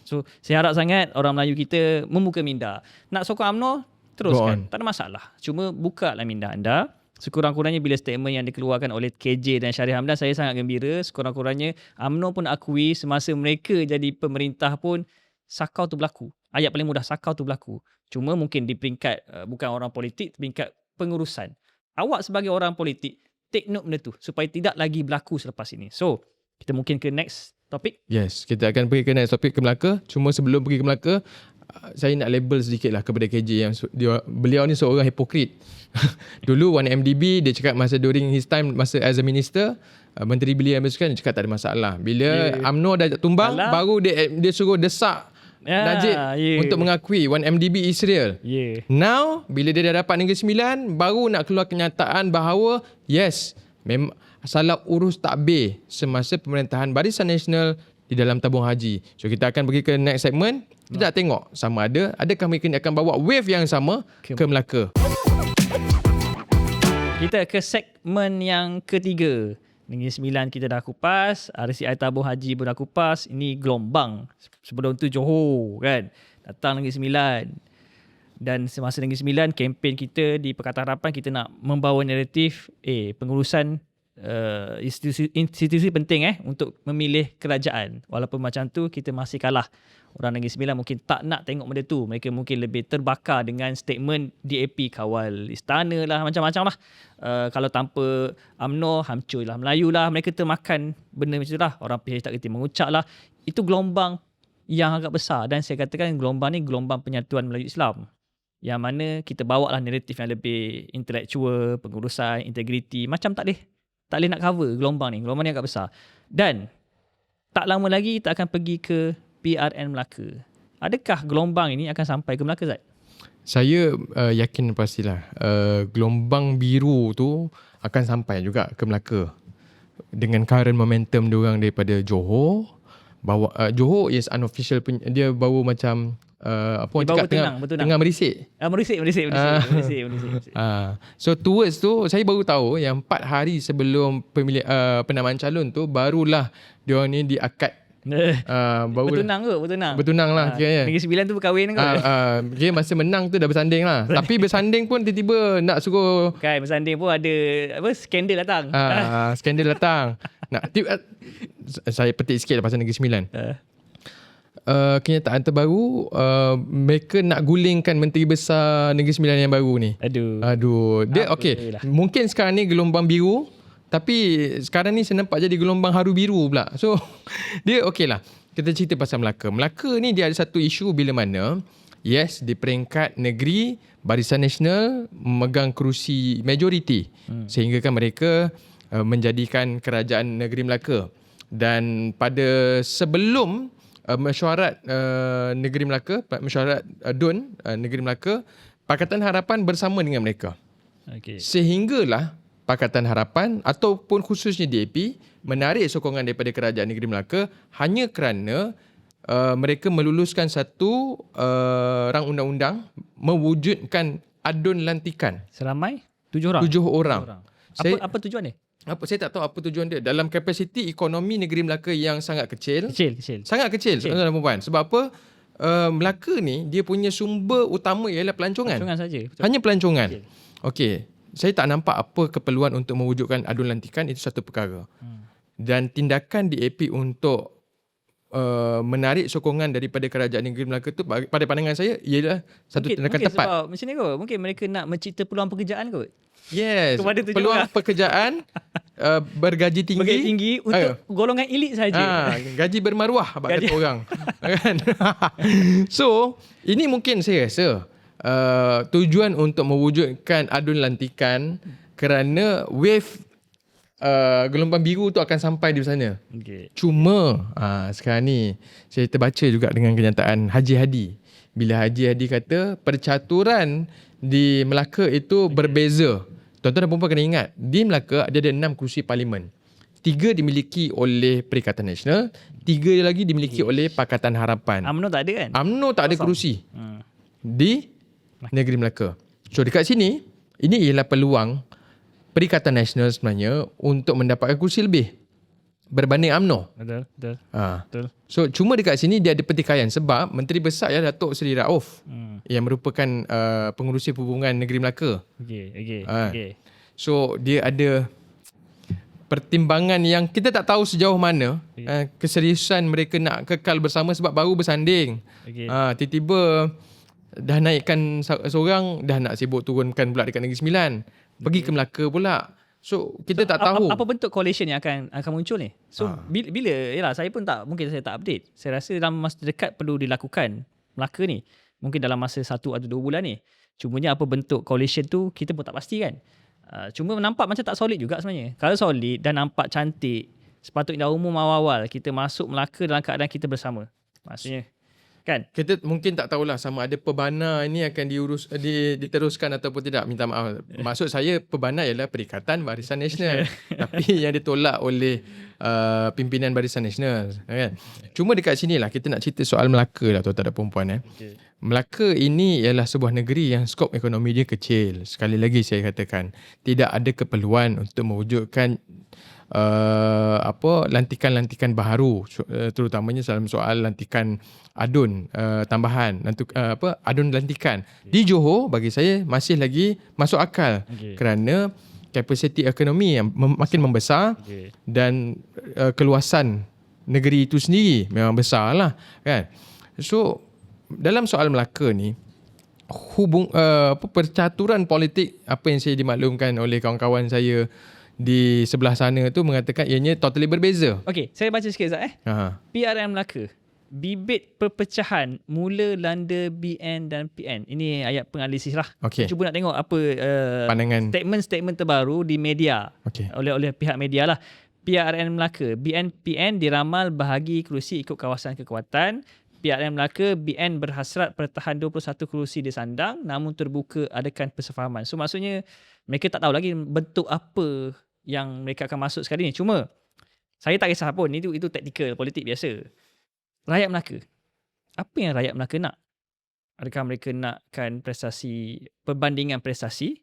So saya harap sangat orang Melayu kita membuka minda. Nak sokong UMNO, teruskan. Tak ada masalah. Cuma buka lah minda anda. Sekurang-kurangnya bila statement yang dikeluarkan oleh KJ dan Syarif Hamdan, saya sangat gembira. Sekurang-kurangnya UMNO pun akui semasa mereka jadi pemerintah pun sakau tu berlaku. Ayat paling mudah, sakau tu berlaku. Cuma mungkin di peringkat bukan orang politik, peringkat pengurusan. Awak sebagai orang politik, take note benda tu supaya tidak lagi berlaku selepas ini. So, kita mungkin ke next topik. Yes, kita akan pergi ke next topik ke Melaka. Cuma sebelum pergi ke Melaka, saya nak label sedikit lah kepada KJ yang beliau ni seorang hipokrit. Dulu 1MDB dia cakap masa during his time masa as a minister, Menteri Belia Mazukan dia cakap tak ada masalah. Bila UMNO dah tumbang, baru dia suruh desak Najib untuk mengakui 1MDB is real. Now bila dia dah dapat Negeri Sembilan, baru nak keluar kenyataan bahawa yes, memang salah urus takbir semasa pemerintahan Barisan Nasional di dalam tabung haji. So kita akan pergi ke next segment. Kita nak tengok sama adakah mereka ni akan bawa wave yang sama ke Melaka. Kita ke segmen yang ketiga. Negeri Sembilan kita dah kupas, RCI tabung haji pun dah kupas. Ini gelombang. Sebelum tu Johor kan. Datang Negeri Sembilan. Dan semasa Negeri Sembilan, kempen kita di Pakatan Harapan kita nak membawa naratif pengurusan institusi penting untuk memilih kerajaan. Walaupun macam tu kita masih kalah. Orang Negeri Sembilan mungkin tak nak tengok benda tu. Mereka mungkin lebih terbakar dengan statement DAP kawal istana lah, macam-macam lah. Kalau tanpa UMNO, hancur lah Melayu lah. Mereka termakan benda macam tu lah. Orang PH tak kerti mengucap lah. Itu gelombang yang agak besar. Dan saya katakan gelombang ni gelombang penyatuan Melayu Islam. Yang mana kita bawa lah naratif yang lebih intelektual, pengurusan, integriti. Macam tak boleh nak cover gelombang ni. Gelombang ni agak besar. Dan tak lama lagi kita akan pergi ke PRN Melaka. Adakah gelombang ini akan sampai ke Melaka, Zat? Saya yakin pastilah gelombang biru tu akan sampai juga ke Melaka. Dengan current momentum diorang daripada Johor. Johor is unofficial, dia baru macam apa orang cakap tengah merisik. Merisik. So towards tu saya baru tahu yang 4 hari sebelum penamaan calon tu barulah diorang ni diakad. Bertunang lah kira. Negeri Sembilan tu berkahwin ke? Kira masa menang tu dah bersanding lah. Tapi bersanding pun tiba-tiba nak suruh bersanding pun ada skandal datang. Skandal datang. Saya petik sikit lah pasal Negeri Sembilan. Kenyataan terbaru, mereka nak gulingkan Menteri Besar Negeri Sembilan yang baru ni. Aduh. Dia okey. Mungkin sekarang ni gelombang biru, tapi sekarang ni saya nampak jadi gelombang haru biru pula. So dia okey lah. Kita cerita pasal Melaka. Melaka ni dia ada satu isu bila mana yes, di peringkat negeri Barisan Nasional memegang kerusi majoriti sehingga kan mereka menjadikan kerajaan negeri Melaka. Dan pada sebelum mesyuarat negeri Melaka, mesyuarat DUN negeri Melaka, Pakatan Harapan bersama dengan mereka. Sehinggalah Pakatan Harapan ataupun khususnya DAP menarik sokongan daripada kerajaan negeri Melaka hanya kerana mereka meluluskan satu rang undang-undang mewujudkan adun lantikan. Seramai 7 orang. Apa tujuan dia? Saya tak tahu apa tujuan dia. Dalam kapasiti ekonomi negeri Melaka yang sangat kecil. Sangat kecil. Tuan-tuan dan puan. Sebab apa? Melaka ni dia punya sumber utama ialah pelancongan. Hanya pelancongan. Okey. Saya tak nampak apa keperluan untuk mewujudkan adun lantikan, itu satu perkara. Dan tindakan DAP untuk menarik sokongan daripada kerajaan negeri Melaka tu pada pandangan saya ialah satu tindakan tepat. Sebab macam ni kot. Mungkin mereka nak mencipta peluang pekerjaan kot. Yes. Peluang pekerjaan bergaji tinggi untuk golongan elit saja. Gaji bermaruah kata orang. Kan? So, ini mungkin saya rasa tujuan untuk mewujudkan adun lantikan kerana wave gelombang biru tu akan sampai di sana. Cuma sekarang ni saya terbaca juga dengan kenyataan Haji Hadi. Bila Haji Hadi kata percaturan di Melaka itu berbeza. Tuan-tuan dan puan kena ingat, di Melaka dia ada 6 kerusi parlimen. 3 dimiliki oleh Perikatan Nasional, 3 lagi dimiliki oleh Pakatan Harapan. UMNO tak ada kan? UMNO tak ada kerusi di negeri Melaka. So dekat sini, ini ialah peluang Perikatan Nasional sebenarnya untuk mendapatkan kerusi lebih berbanding UMNO. Betul. Betul. So cuma dekat sini dia ada pertikaian sebab Menteri Besar ya Datuk Seri Rauf yang merupakan pengurusi perhubungan negeri Melaka. Okey. So dia ada pertimbangan yang kita tak tahu sejauh mana keseriusan mereka nak kekal bersama sebab baru bersanding. Tiba-tiba dah naikkan seorang, dah nak sibuk turunkan pula dekat Negeri Sembilan. Pergi ke Melaka pula. So kita tak tahu apa bentuk coalition yang akan muncul ni. So bila yalah saya pun mungkin saya tak update. Saya rasa dalam masa dekat perlu dilakukan Melaka ni. Mungkin dalam masa 1 atau 2 bulan ni. Cumanya apa bentuk coalition tu kita pun tak pasti kan. Cuma nampak macam tak solid juga sebenarnya. Kalau solid dan nampak cantik, sepatutnya umum awal-awal kita masuk Melaka dalam keadaan kita bersama. Maksudnya kan? Kita mungkin tak tahulah sama ada Pebana ini akan diteruskan ataupun tidak. Minta maaf. Maksud saya Pebana ialah Perikatan Barisan Nasional. Tapi yang ditolak oleh pimpinan Barisan Nasional. Kan? Cuma dekat sini lah kita nak cerita soal Melaka lah tuan-tuan dan perempuan. Okay. Melaka ini ialah sebuah negeri yang skop ekonomi dia kecil. Sekali lagi saya katakan, tidak ada keperluan untuk mewujudkan lantikan-lantikan baharu, terutamanya dalam soal lantikan adun tambahan, adun lantikan. Di Johor bagi saya masih lagi masuk akal kerana kapasiti ekonomi yang makin membesar dan keluasan negeri itu sendiri memang besar lah kan. So dalam soal Melaka ni percaturan politik apa yang saya dimaklumkan oleh kawan-kawan saya di sebelah sana tu mengatakan ianya totally berbeza. Okey, saya baca sikit Zat PRN Melaka. Bibit perpecahan mula landa BN dan PN. Ini ayat penganalisis lah. Okay. Cuba nak tengok apa pandangan statement terbaru di media oleh pihak media lah. PRN Melaka, BN PN diramal bahagi kerusi ikut kawasan kekuatan. PRN Melaka, BN berhasrat pertahan 21 kerusi disandang namun terbuka adakan persefahaman. So maksudnya mereka tak tahu lagi bentuk apa yang mereka akan masuk sekali ni. Cuma saya tak kisah pun, itu taktikal politik biasa. Rakyat Melaka, apa yang rakyat Melaka nak? Adakah mereka nakkan perbandingan prestasi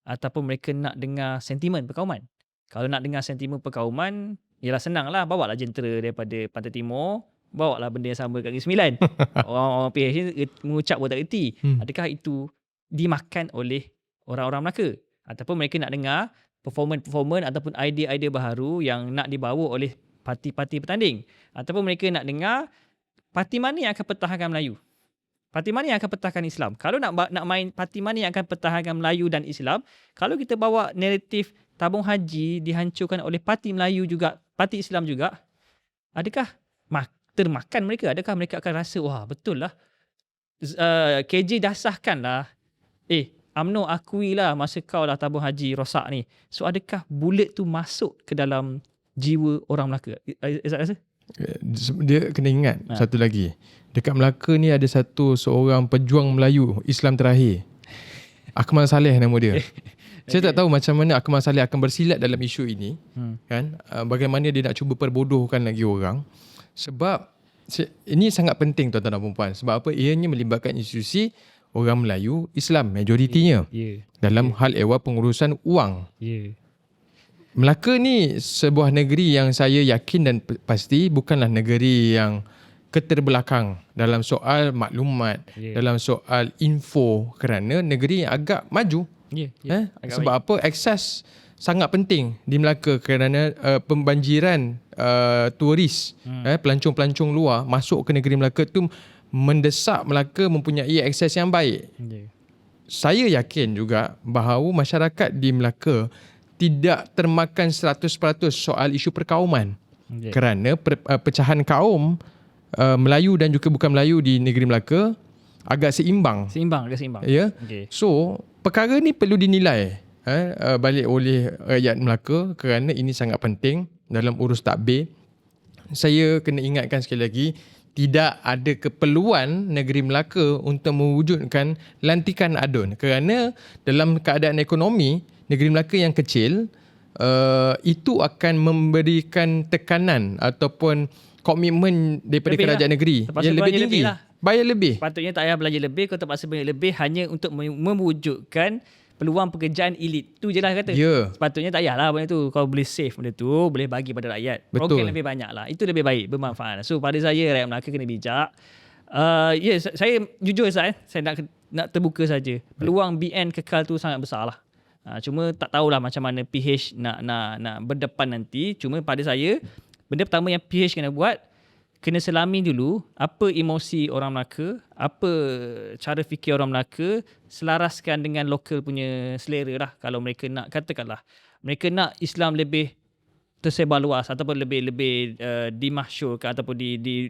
ataupun mereka nak dengar sentimen perkauman? Kalau nak dengar sentimen perkauman, ialah senanglah, bawa lah jentera daripada Pantai Timur, bawa lah benda yang sama kat Negeri Sembilan. Orang PH mengucap pun tak reti. Adakah itu dimakan oleh orang-orang Melaka? Ataupun mereka nak dengar performan ataupun idea-idea baharu yang nak dibawa oleh parti-parti bertanding? Ataupun mereka nak dengar parti mana yang akan pertahankan Melayu? Parti mana yang akan pertahankan Islam? Kalau nak main parti mana yang akan pertahankan Melayu dan Islam, kalau kita bawa naratif tabung haji dihancurkan oleh parti Melayu juga, parti Islam juga, adakah termakan mereka? Adakah mereka akan rasa, wah betul lah, KJ dah sahkan lah, UMNO akuilah masa kau lah tabung haji rosak ni. So adakah bullet tu masuk ke dalam jiwa orang Melaka? Izzat rasa? Dia kena ingat satu lagi. Dekat Melaka ni ada seorang pejuang Melayu Islam terakhir. Akmal Saleh nama dia. Saya tak tahu macam mana Akmal Saleh akan bersilat dalam isu ini. Kan? Bagaimana dia nak cuba perbodohkan lagi orang. Sebab ini sangat penting tuan-tuan dan puan-puan. Sebab apa? Ianya melibatkan institusi orang Melayu Islam majoritinya dalam hal ehwal pengurusan wang. Melaka ni sebuah negeri yang saya yakin dan pasti bukanlah negeri yang keterbelakang dalam soal maklumat, dalam soal info, kerana negeri yang agak maju. Agak sebab baik. Apa? Akses sangat penting di Melaka kerana pembanjiran turis, pelancong-pelancong luar masuk ke negeri Melaka tu mendesak Melaka mempunyai akses yang baik. Saya yakin juga bahawa masyarakat di Melaka tidak termakan 100% soal isu perkauman. Kerana pecahan kaum Melayu dan juga bukan Melayu di negeri Melaka agak seimbang. Agak seimbang. Ya. So, perkara ni perlu dinilai balik oleh rakyat Melaka kerana ini sangat penting dalam urus takbir. Saya kena ingatkan sekali lagi, tidak ada keperluan negeri Melaka untuk mewujudkan lantikan adun kerana dalam keadaan ekonomi negeri Melaka yang kecil itu akan memberikan tekanan ataupun komitmen daripada Lebih kerajaan negeri Terpaksa yang lebih belanja tinggi. lebih lah. Bayar lebih. Sepatutnya tak payah belanja lebih, kau terpaksa belanja lebih hanya untuk mewujudkan peluang pekerjaan elit. Tu je lah kata. Ya. Sepatutnya tak payahlah benda tu. Kau boleh save benda tu, boleh bagi pada rakyat. Betul. Program lebih banyak lah. Itu lebih baik, bermanfaat. So pada saya, rakyat Melaka kena bijak. Saya jujur Ustaz, saya nak terbuka saja. Peluang BN kekal tu sangat besar lah. Cuma tak tahulah macam mana PH nak berdepan nanti. Cuma pada saya, benda pertama yang PH kena buat, kena selami dulu apa emosi orang Melaka, apa cara fikir orang Melaka, selaraskan dengan lokal punya selera lah. Kalau mereka nak, katakanlah, mereka nak Islam lebih tersebar luas ataupun lebih dimasyurkan ataupun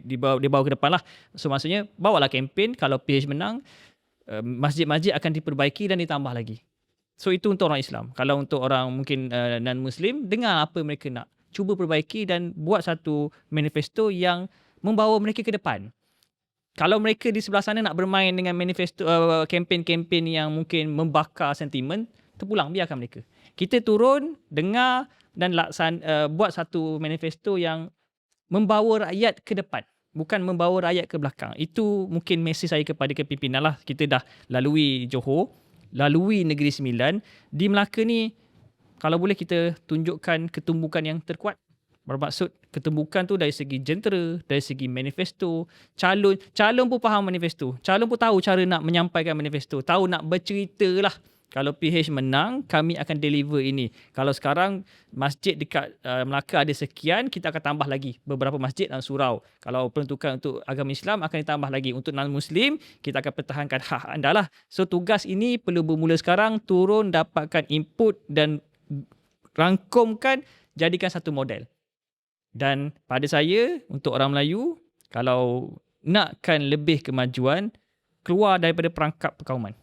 dibawa ke depan lah. So maksudnya, bawalah kempen, kalau PH menang, masjid-masjid akan diperbaiki dan ditambah lagi. So itu untuk orang Islam. Kalau untuk orang mungkin non-Muslim, dengar apa mereka nak. Cuba perbaiki dan buat satu manifesto yang membawa mereka ke depan. Kalau mereka di sebelah sana nak bermain dengan manifesto kempen-kempen yang mungkin membakar sentimen, terpulang, biarkan mereka. Kita turun, dengar dan buat satu manifesto yang membawa rakyat ke depan, bukan membawa rakyat ke belakang. Itu mungkin mesej saya kepada kepimpinan lah. Kita dah lalui Johor, lalui Negeri Sembilan. Di Melaka ni, kalau boleh kita tunjukkan ketumbukan yang terkuat. Bermaksud ketumbukan tu dari segi jentera, dari segi manifesto. Calon pun faham manifesto. Calon pun tahu cara nak menyampaikan manifesto. Tahu nak bercerita lah. Kalau PH menang, kami akan deliver ini. Kalau sekarang masjid dekat Melaka ada sekian, kita akan tambah lagi beberapa masjid dalam surau. Kalau peruntukan untuk agama Islam, akan ditambah lagi. Untuk non-Muslim, kita akan pertahankan hak anda lah. So tugas ini perlu bermula sekarang, turun, dapatkan input dan rangkumkan, jadikan satu model. Dan pada saya, untuk orang Melayu, kalau nakkan lebih kemajuan, keluar daripada perangkap perkauman,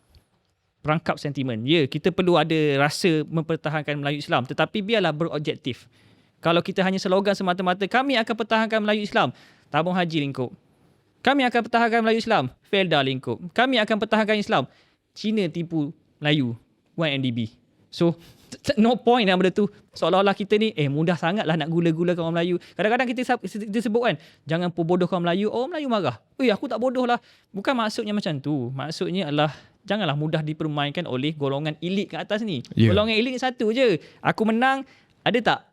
perangkap sentimen. Ya, kita perlu ada rasa mempertahankan Melayu Islam, tetapi biarlah berobjektif. Kalau kita hanya slogan semata-mata, kami akan pertahankan Melayu Islam, tabung haji lingkup. Kami akan pertahankan Melayu Islam, Felda lingkup. Kami akan pertahankan Islam, Cina tipu Melayu, 1MDB. So, no point dalam benda tu. Seolah-olah kita ni mudah sangatlah nak gula-gulakan orang Melayu. Kadang-kadang kita sebut kan, jangan bodohkan orang Melayu. Orang Melayu marah. Aku tak bodoh lah. Bukan maksudnya macam tu. Maksudnya adalah janganlah mudah dipermainkan oleh golongan elit kat atas ni. Yeah. Golongan elit ni satu je. Aku menang, ada tak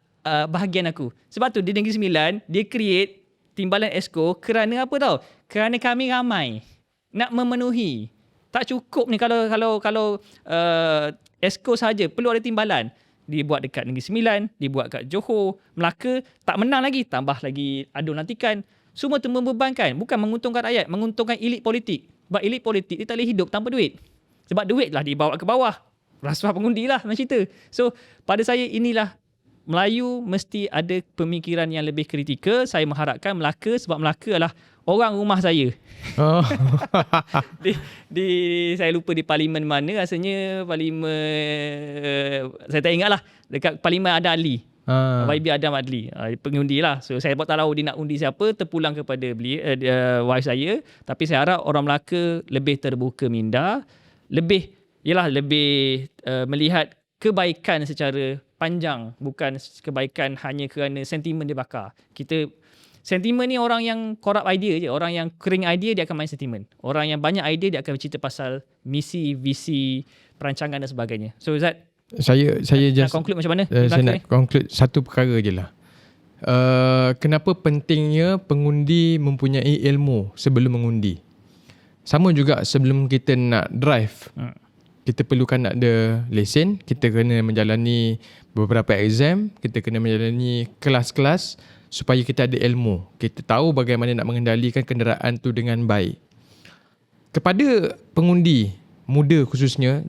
bahagian aku? Sebab tu di Negeri Sembilan, dia create timbalan Esko kerana apa tau? Kerana kami ramai. Nak memenuhi. Tak cukup ni kalau Esko saja, perlu ada timbalan. Dibuat dekat Negeri Sembilan, dibuat kat Johor, Melaka, tak menang lagi, tambah lagi adun lantikan. Semua tu membebankan, bukan menguntungkan rakyat, menguntungkan elit politik. Sebab elit politik dia tak boleh hidup tanpa duit. Sebab duit lah dibawa ke bawah. Rasuah pengundi lah macam cerita. So pada saya inilah, Melayu mesti ada pemikiran yang lebih kritikal. Saya mengharapkan Melaka, sebab Melaka adalah orang rumah saya. Oh. Saya lupa di parlimen mana, rasanya parlimen, saya tak ingat lah, dekat parlimen Adam Adli. YB Adam Adli, pengundi lah. So saya tak tahu dia nak undi siapa, terpulang kepada wife saya. Tapi saya harap orang Melaka lebih terbuka minda, lebih melihat kebaikan secara panjang, bukan kebaikan hanya kerana sentimen dia bakar. Sentimen ni orang yang corrupt idea je. Orang yang kering idea, dia akan main sentimen. Orang yang banyak idea, dia akan bercerita pasal misi, visi, perancangan dan sebagainya. So Zat, saya just conclude macam mana? Saya nak conclude satu perkara je lah. Kenapa pentingnya pengundi mempunyai ilmu sebelum mengundi. Sama juga sebelum kita nak drive. Kita perlukan nak ada lesen, kita kena menjalani beberapa exam, kita kena menjalani kelas-kelas supaya kita ada ilmu. Kita tahu bagaimana nak mengendalikan kenderaan tu dengan baik. Kepada pengundi muda khususnya,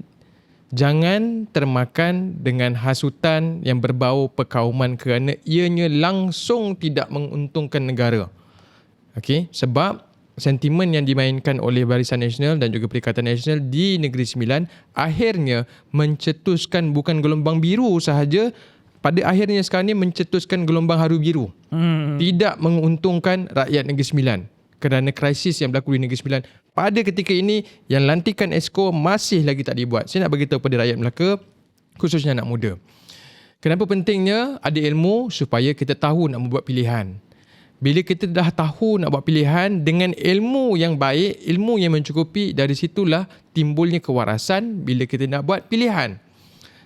jangan termakan dengan hasutan yang berbau perkauman kerana ianya langsung tidak menguntungkan negara. Okey, sebab sentimen yang dimainkan oleh Barisan Nasional dan juga Perikatan Nasional di Negeri Sembilan akhirnya mencetuskan bukan gelombang biru sahaja, pada akhirnya sekarang ni mencetuskan gelombang haru biru. Tidak menguntungkan rakyat Negeri Sembilan kerana krisis yang berlaku di Negeri Sembilan. Pada ketika ini, yang lantikan Esko masih lagi tak dibuat. Saya nak beritahu pada rakyat Melaka, khususnya anak muda. Kenapa pentingnya ada ilmu? Supaya kita tahu nak membuat pilihan. Bila kita dah tahu nak buat pilihan dengan ilmu yang baik, ilmu yang mencukupi, dari situlah timbulnya kewarasan bila kita nak buat pilihan.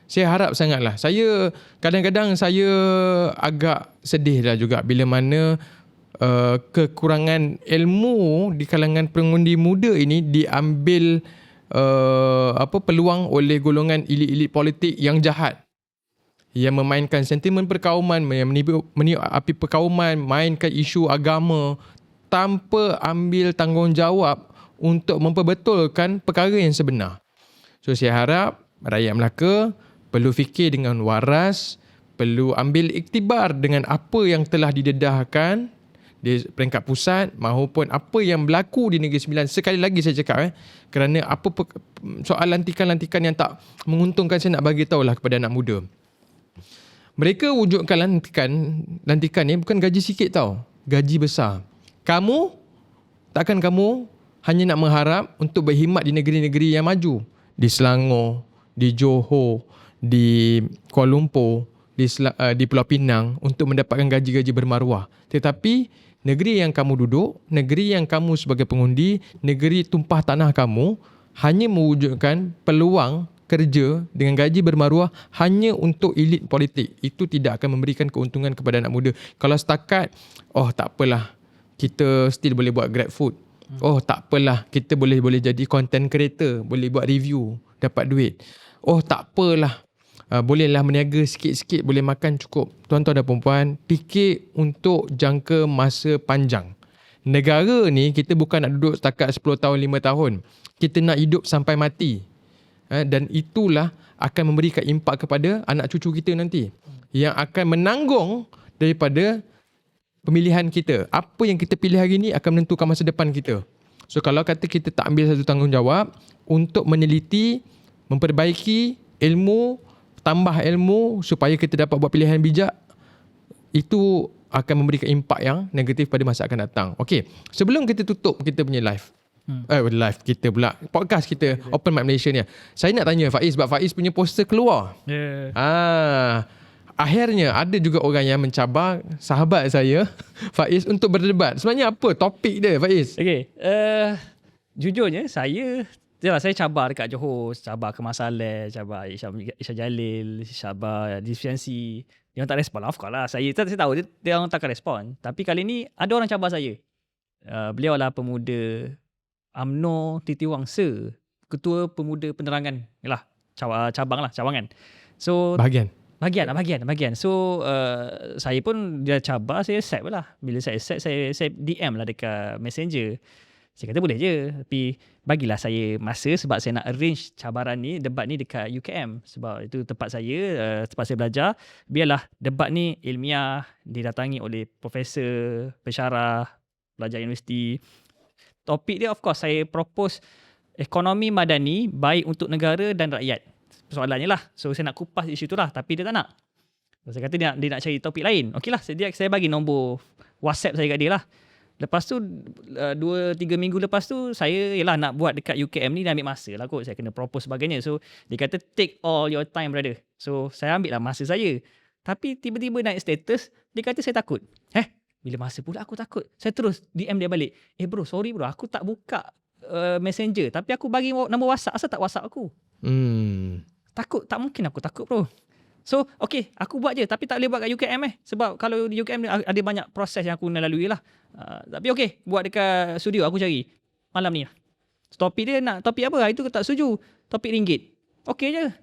Saya harap sangatlah. Kadang-kadang saya agak sedih lah juga bila mana kekurangan ilmu di kalangan pengundi muda ini diambil peluang oleh golongan elit-elit politik yang jahat, yang memainkan sentimen perkauman, yang meniup api perkauman, mainkan isu agama tanpa ambil tanggungjawab untuk memperbetulkan perkara yang sebenar. So saya harap rakyat Melaka perlu fikir dengan waras, perlu ambil iktibar dengan apa yang telah didedahkan di peringkat pusat maupun apa yang berlaku di Negeri Sembilan. Sekali lagi saya cakap kerana soal lantikan-lantikan yang tak menguntungkan, saya nak bagi tahulah kepada anak muda. Mereka wujudkan lantikan ni bukan gaji sikit tau. Gaji besar. Takkan kamu hanya nak mengharap untuk berkhidmat di negeri-negeri yang maju. Di Selangor, di Johor, di Kuala Lumpur, di Pulau Pinang untuk mendapatkan gaji-gaji bermaruah. Tetapi negeri yang kamu duduk, negeri yang kamu sebagai pengundi, negeri tumpah tanah kamu hanya mewujudkan peluang kerja dengan gaji bermaruah hanya untuk elit politik. Itu tidak akan memberikan keuntungan kepada anak muda. Kalau setakat, tak apalah, kita still boleh buat Grab food. Tak apalah, kita boleh jadi content creator, boleh buat review, dapat duit. Tak apalah, bolehlah berniaga sikit-sikit, boleh makan cukup. Tuan-tuan dan puan-puan, fikir untuk jangka masa panjang. Negara ni kita bukan nak duduk setakat 10 tahun, 5 tahun. Kita nak hidup sampai mati. Dan itulah akan memberikan impak kepada anak cucu kita nanti, yang akan menanggung daripada pemilihan kita. Apa yang kita pilih hari ini akan menentukan masa depan kita. So kalau kata kita tak ambil satu tanggungjawab untuk meneliti, memperbaiki ilmu, tambah ilmu supaya kita dapat buat pilihan bijak, itu akan memberikan impak yang negatif pada masa akan datang. Okey, sebelum kita tutup kita punya live podcast kita Open Mic Malaysia ni, saya nak tanya Faiz, sebab Faiz punya poster keluar. Akhirnya ada juga orang yang mencabar sahabat saya Faiz untuk berdebat. Sebenarnya apa topik dia, Faiz? Jujurnya saya cabar dekat Johor, cabar Kemas Saleh, cabar Isha Jalil, cabar Difensi. Dia tak respon. Of course lah, saya tahu dia orang takkan respon. Tapi kali ni ada orang cabar saya. Beliau lah pemuda UMNO Titi Wangsa, Ketua Pemuda Penerangan. Yalah, cabangan. So bahagian. So saya pun dia cabar, saya accept lah. Bila saya accept, saya DM lah dekat Messenger. Saya kata boleh je, tapi bagilah saya masa sebab saya nak arrange cabaran ni, debat ni dekat UKM. Sebab itu tempat saya belajar. Biarlah debat ni ilmiah, didatangi oleh profesor, pensyarah, pelajar universiti. Topik dia of course saya propose ekonomi madani baik untuk negara dan rakyat. Soalannya lah. So saya nak kupas isu tu lah, tapi dia tak nak. Saya kata dia nak cari topik lain. Okey lah, saya bagi nombor WhatsApp saya kat dia lah. Lepas tu 2-3 minggu lepas tu saya nak buat dekat UKM ni, dah ambil masa lah kot. Saya kena propose sebagainya. So dia kata take all your time brother. So saya ambil lah masa saya. Tapi tiba-tiba naik status, dia kata saya takut. Bila masa pula aku takut. Saya terus DM dia balik. Bro, sorry bro, aku tak buka Messenger. Tapi aku bagi nombor WhatsApp. Asal tak WhatsApp aku? Takut, tak mungkin aku takut bro. So, okay, aku buat je. Tapi tak boleh buat kat UKM Sebab kalau di UKM ada banyak proses yang aku nak lalui lah. Tapi okay, buat dekat studio. Aku cari malam ni lah. Topik dia nak topik apa? Itu tak setuju. Topik ringgit. Okay je.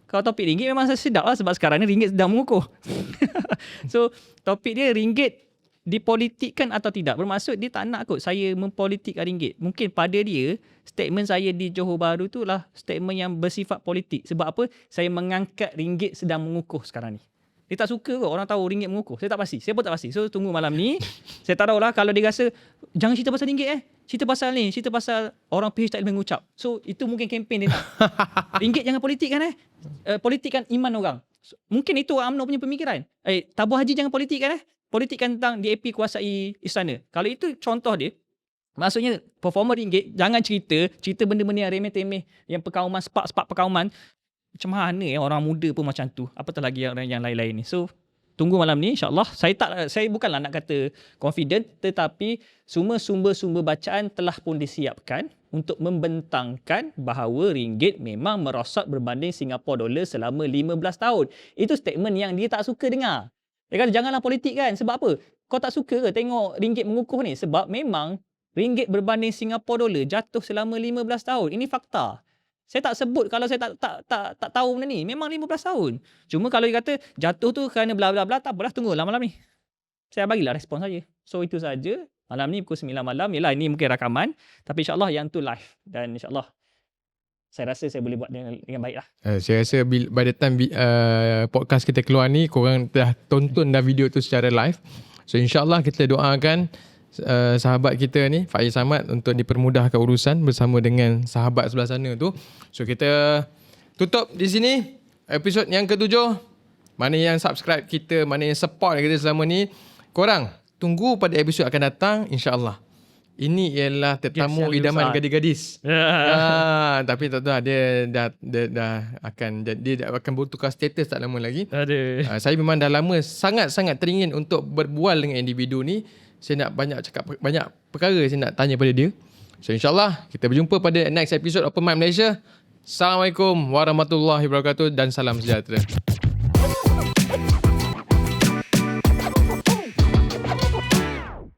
Kalau topik ringgit memang saya sedap lah. Sebab sekarang ni ringgit sedang mengukuh. So, topik dia ringgit dipolitikkan atau tidak. Bermaksud dia tak nak kot saya mempolitikkan ringgit. Mungkin pada dia, statement saya di Johor Bahru tu lah statement yang bersifat politik. Sebab apa? Saya mengangkat ringgit sedang mengukuh sekarang ni. Dia tak suka kot orang tahu ringgit mengukuh. Saya tak pasti. Saya pun tak pasti. So tunggu malam ni. Saya tak tahulah kalau dia rasa jangan cerita pasal ringgit Cerita pasal ni. Cerita pasal orang PH tak boleh mengucap. So itu mungkin kempen dia nak. Ringgit jangan politik kan Politikkan iman orang. So, mungkin itu UMNO punya pemikiran. Tabur haji jangan politikkan Politikkan tentang DAP kuasai istana. Kalau itu contoh dia, maksudnya performer ringgit, jangan cerita benda-benda yang remeh-temeh, yang perkauman, spark perkauman. macam mana orang muda pun macam tu, apatah lagi yang lain-lain ni. So tunggu malam ni insya-Allah. Saya bukanlah nak kata confident, tetapi semua sumber-sumber bacaan telah pun disiapkan untuk membentangkan bahawa ringgit memang merosot berbanding Singapore dollar selama 15 tahun. Itu statement yang dia tak suka dengar. Dia kata janganlah politik kan. Sebab apa? Kau tak suka ke tengok ringgit mengukuh ni? Sebab memang ringgit berbanding Singapore dollar jatuh selama 15 tahun. Ini fakta. Saya tak sebut kalau saya tak tahu benda ni. Memang 15 tahun. Cuma kalau dia kata jatuh tu kerana bla bla bla, tak apalah, tunggulah malam ni. Saya bagilah respon saja. So itu saja. Malam ni pukul 9 malam. Yalah, ini mungkin rakaman. Tapi insyaAllah yang tu live. Dan insyaAllah saya rasa saya boleh buat dengan baik lah. Saya rasa by the time podcast kita keluar ni, korang dah tonton dah video tu secara live. So insyaAllah kita doakan sahabat kita ni, Faiz Ahmad, untuk dipermudahkan urusan bersama dengan sahabat sebelah sana tu. So kita tutup di sini episod yang ke-7. Mana yang subscribe kita, mana yang support kita selama ni, korang tunggu pada episod akan datang insyaAllah. Ini ialah tetamu idaman gadis-gadis. Tapi tak tahu dia akan bertukar status tak lama lagi. Saya memang dah lama sangat-sangat teringin untuk berbual dengan individu ni. Saya nak banyak perkara saya nak tanya pada dia. So insyaAllah kita berjumpa pada next episode Open Mic Malaysia. Assalamualaikum warahmatullahi wabarakatuh dan salam sejahtera.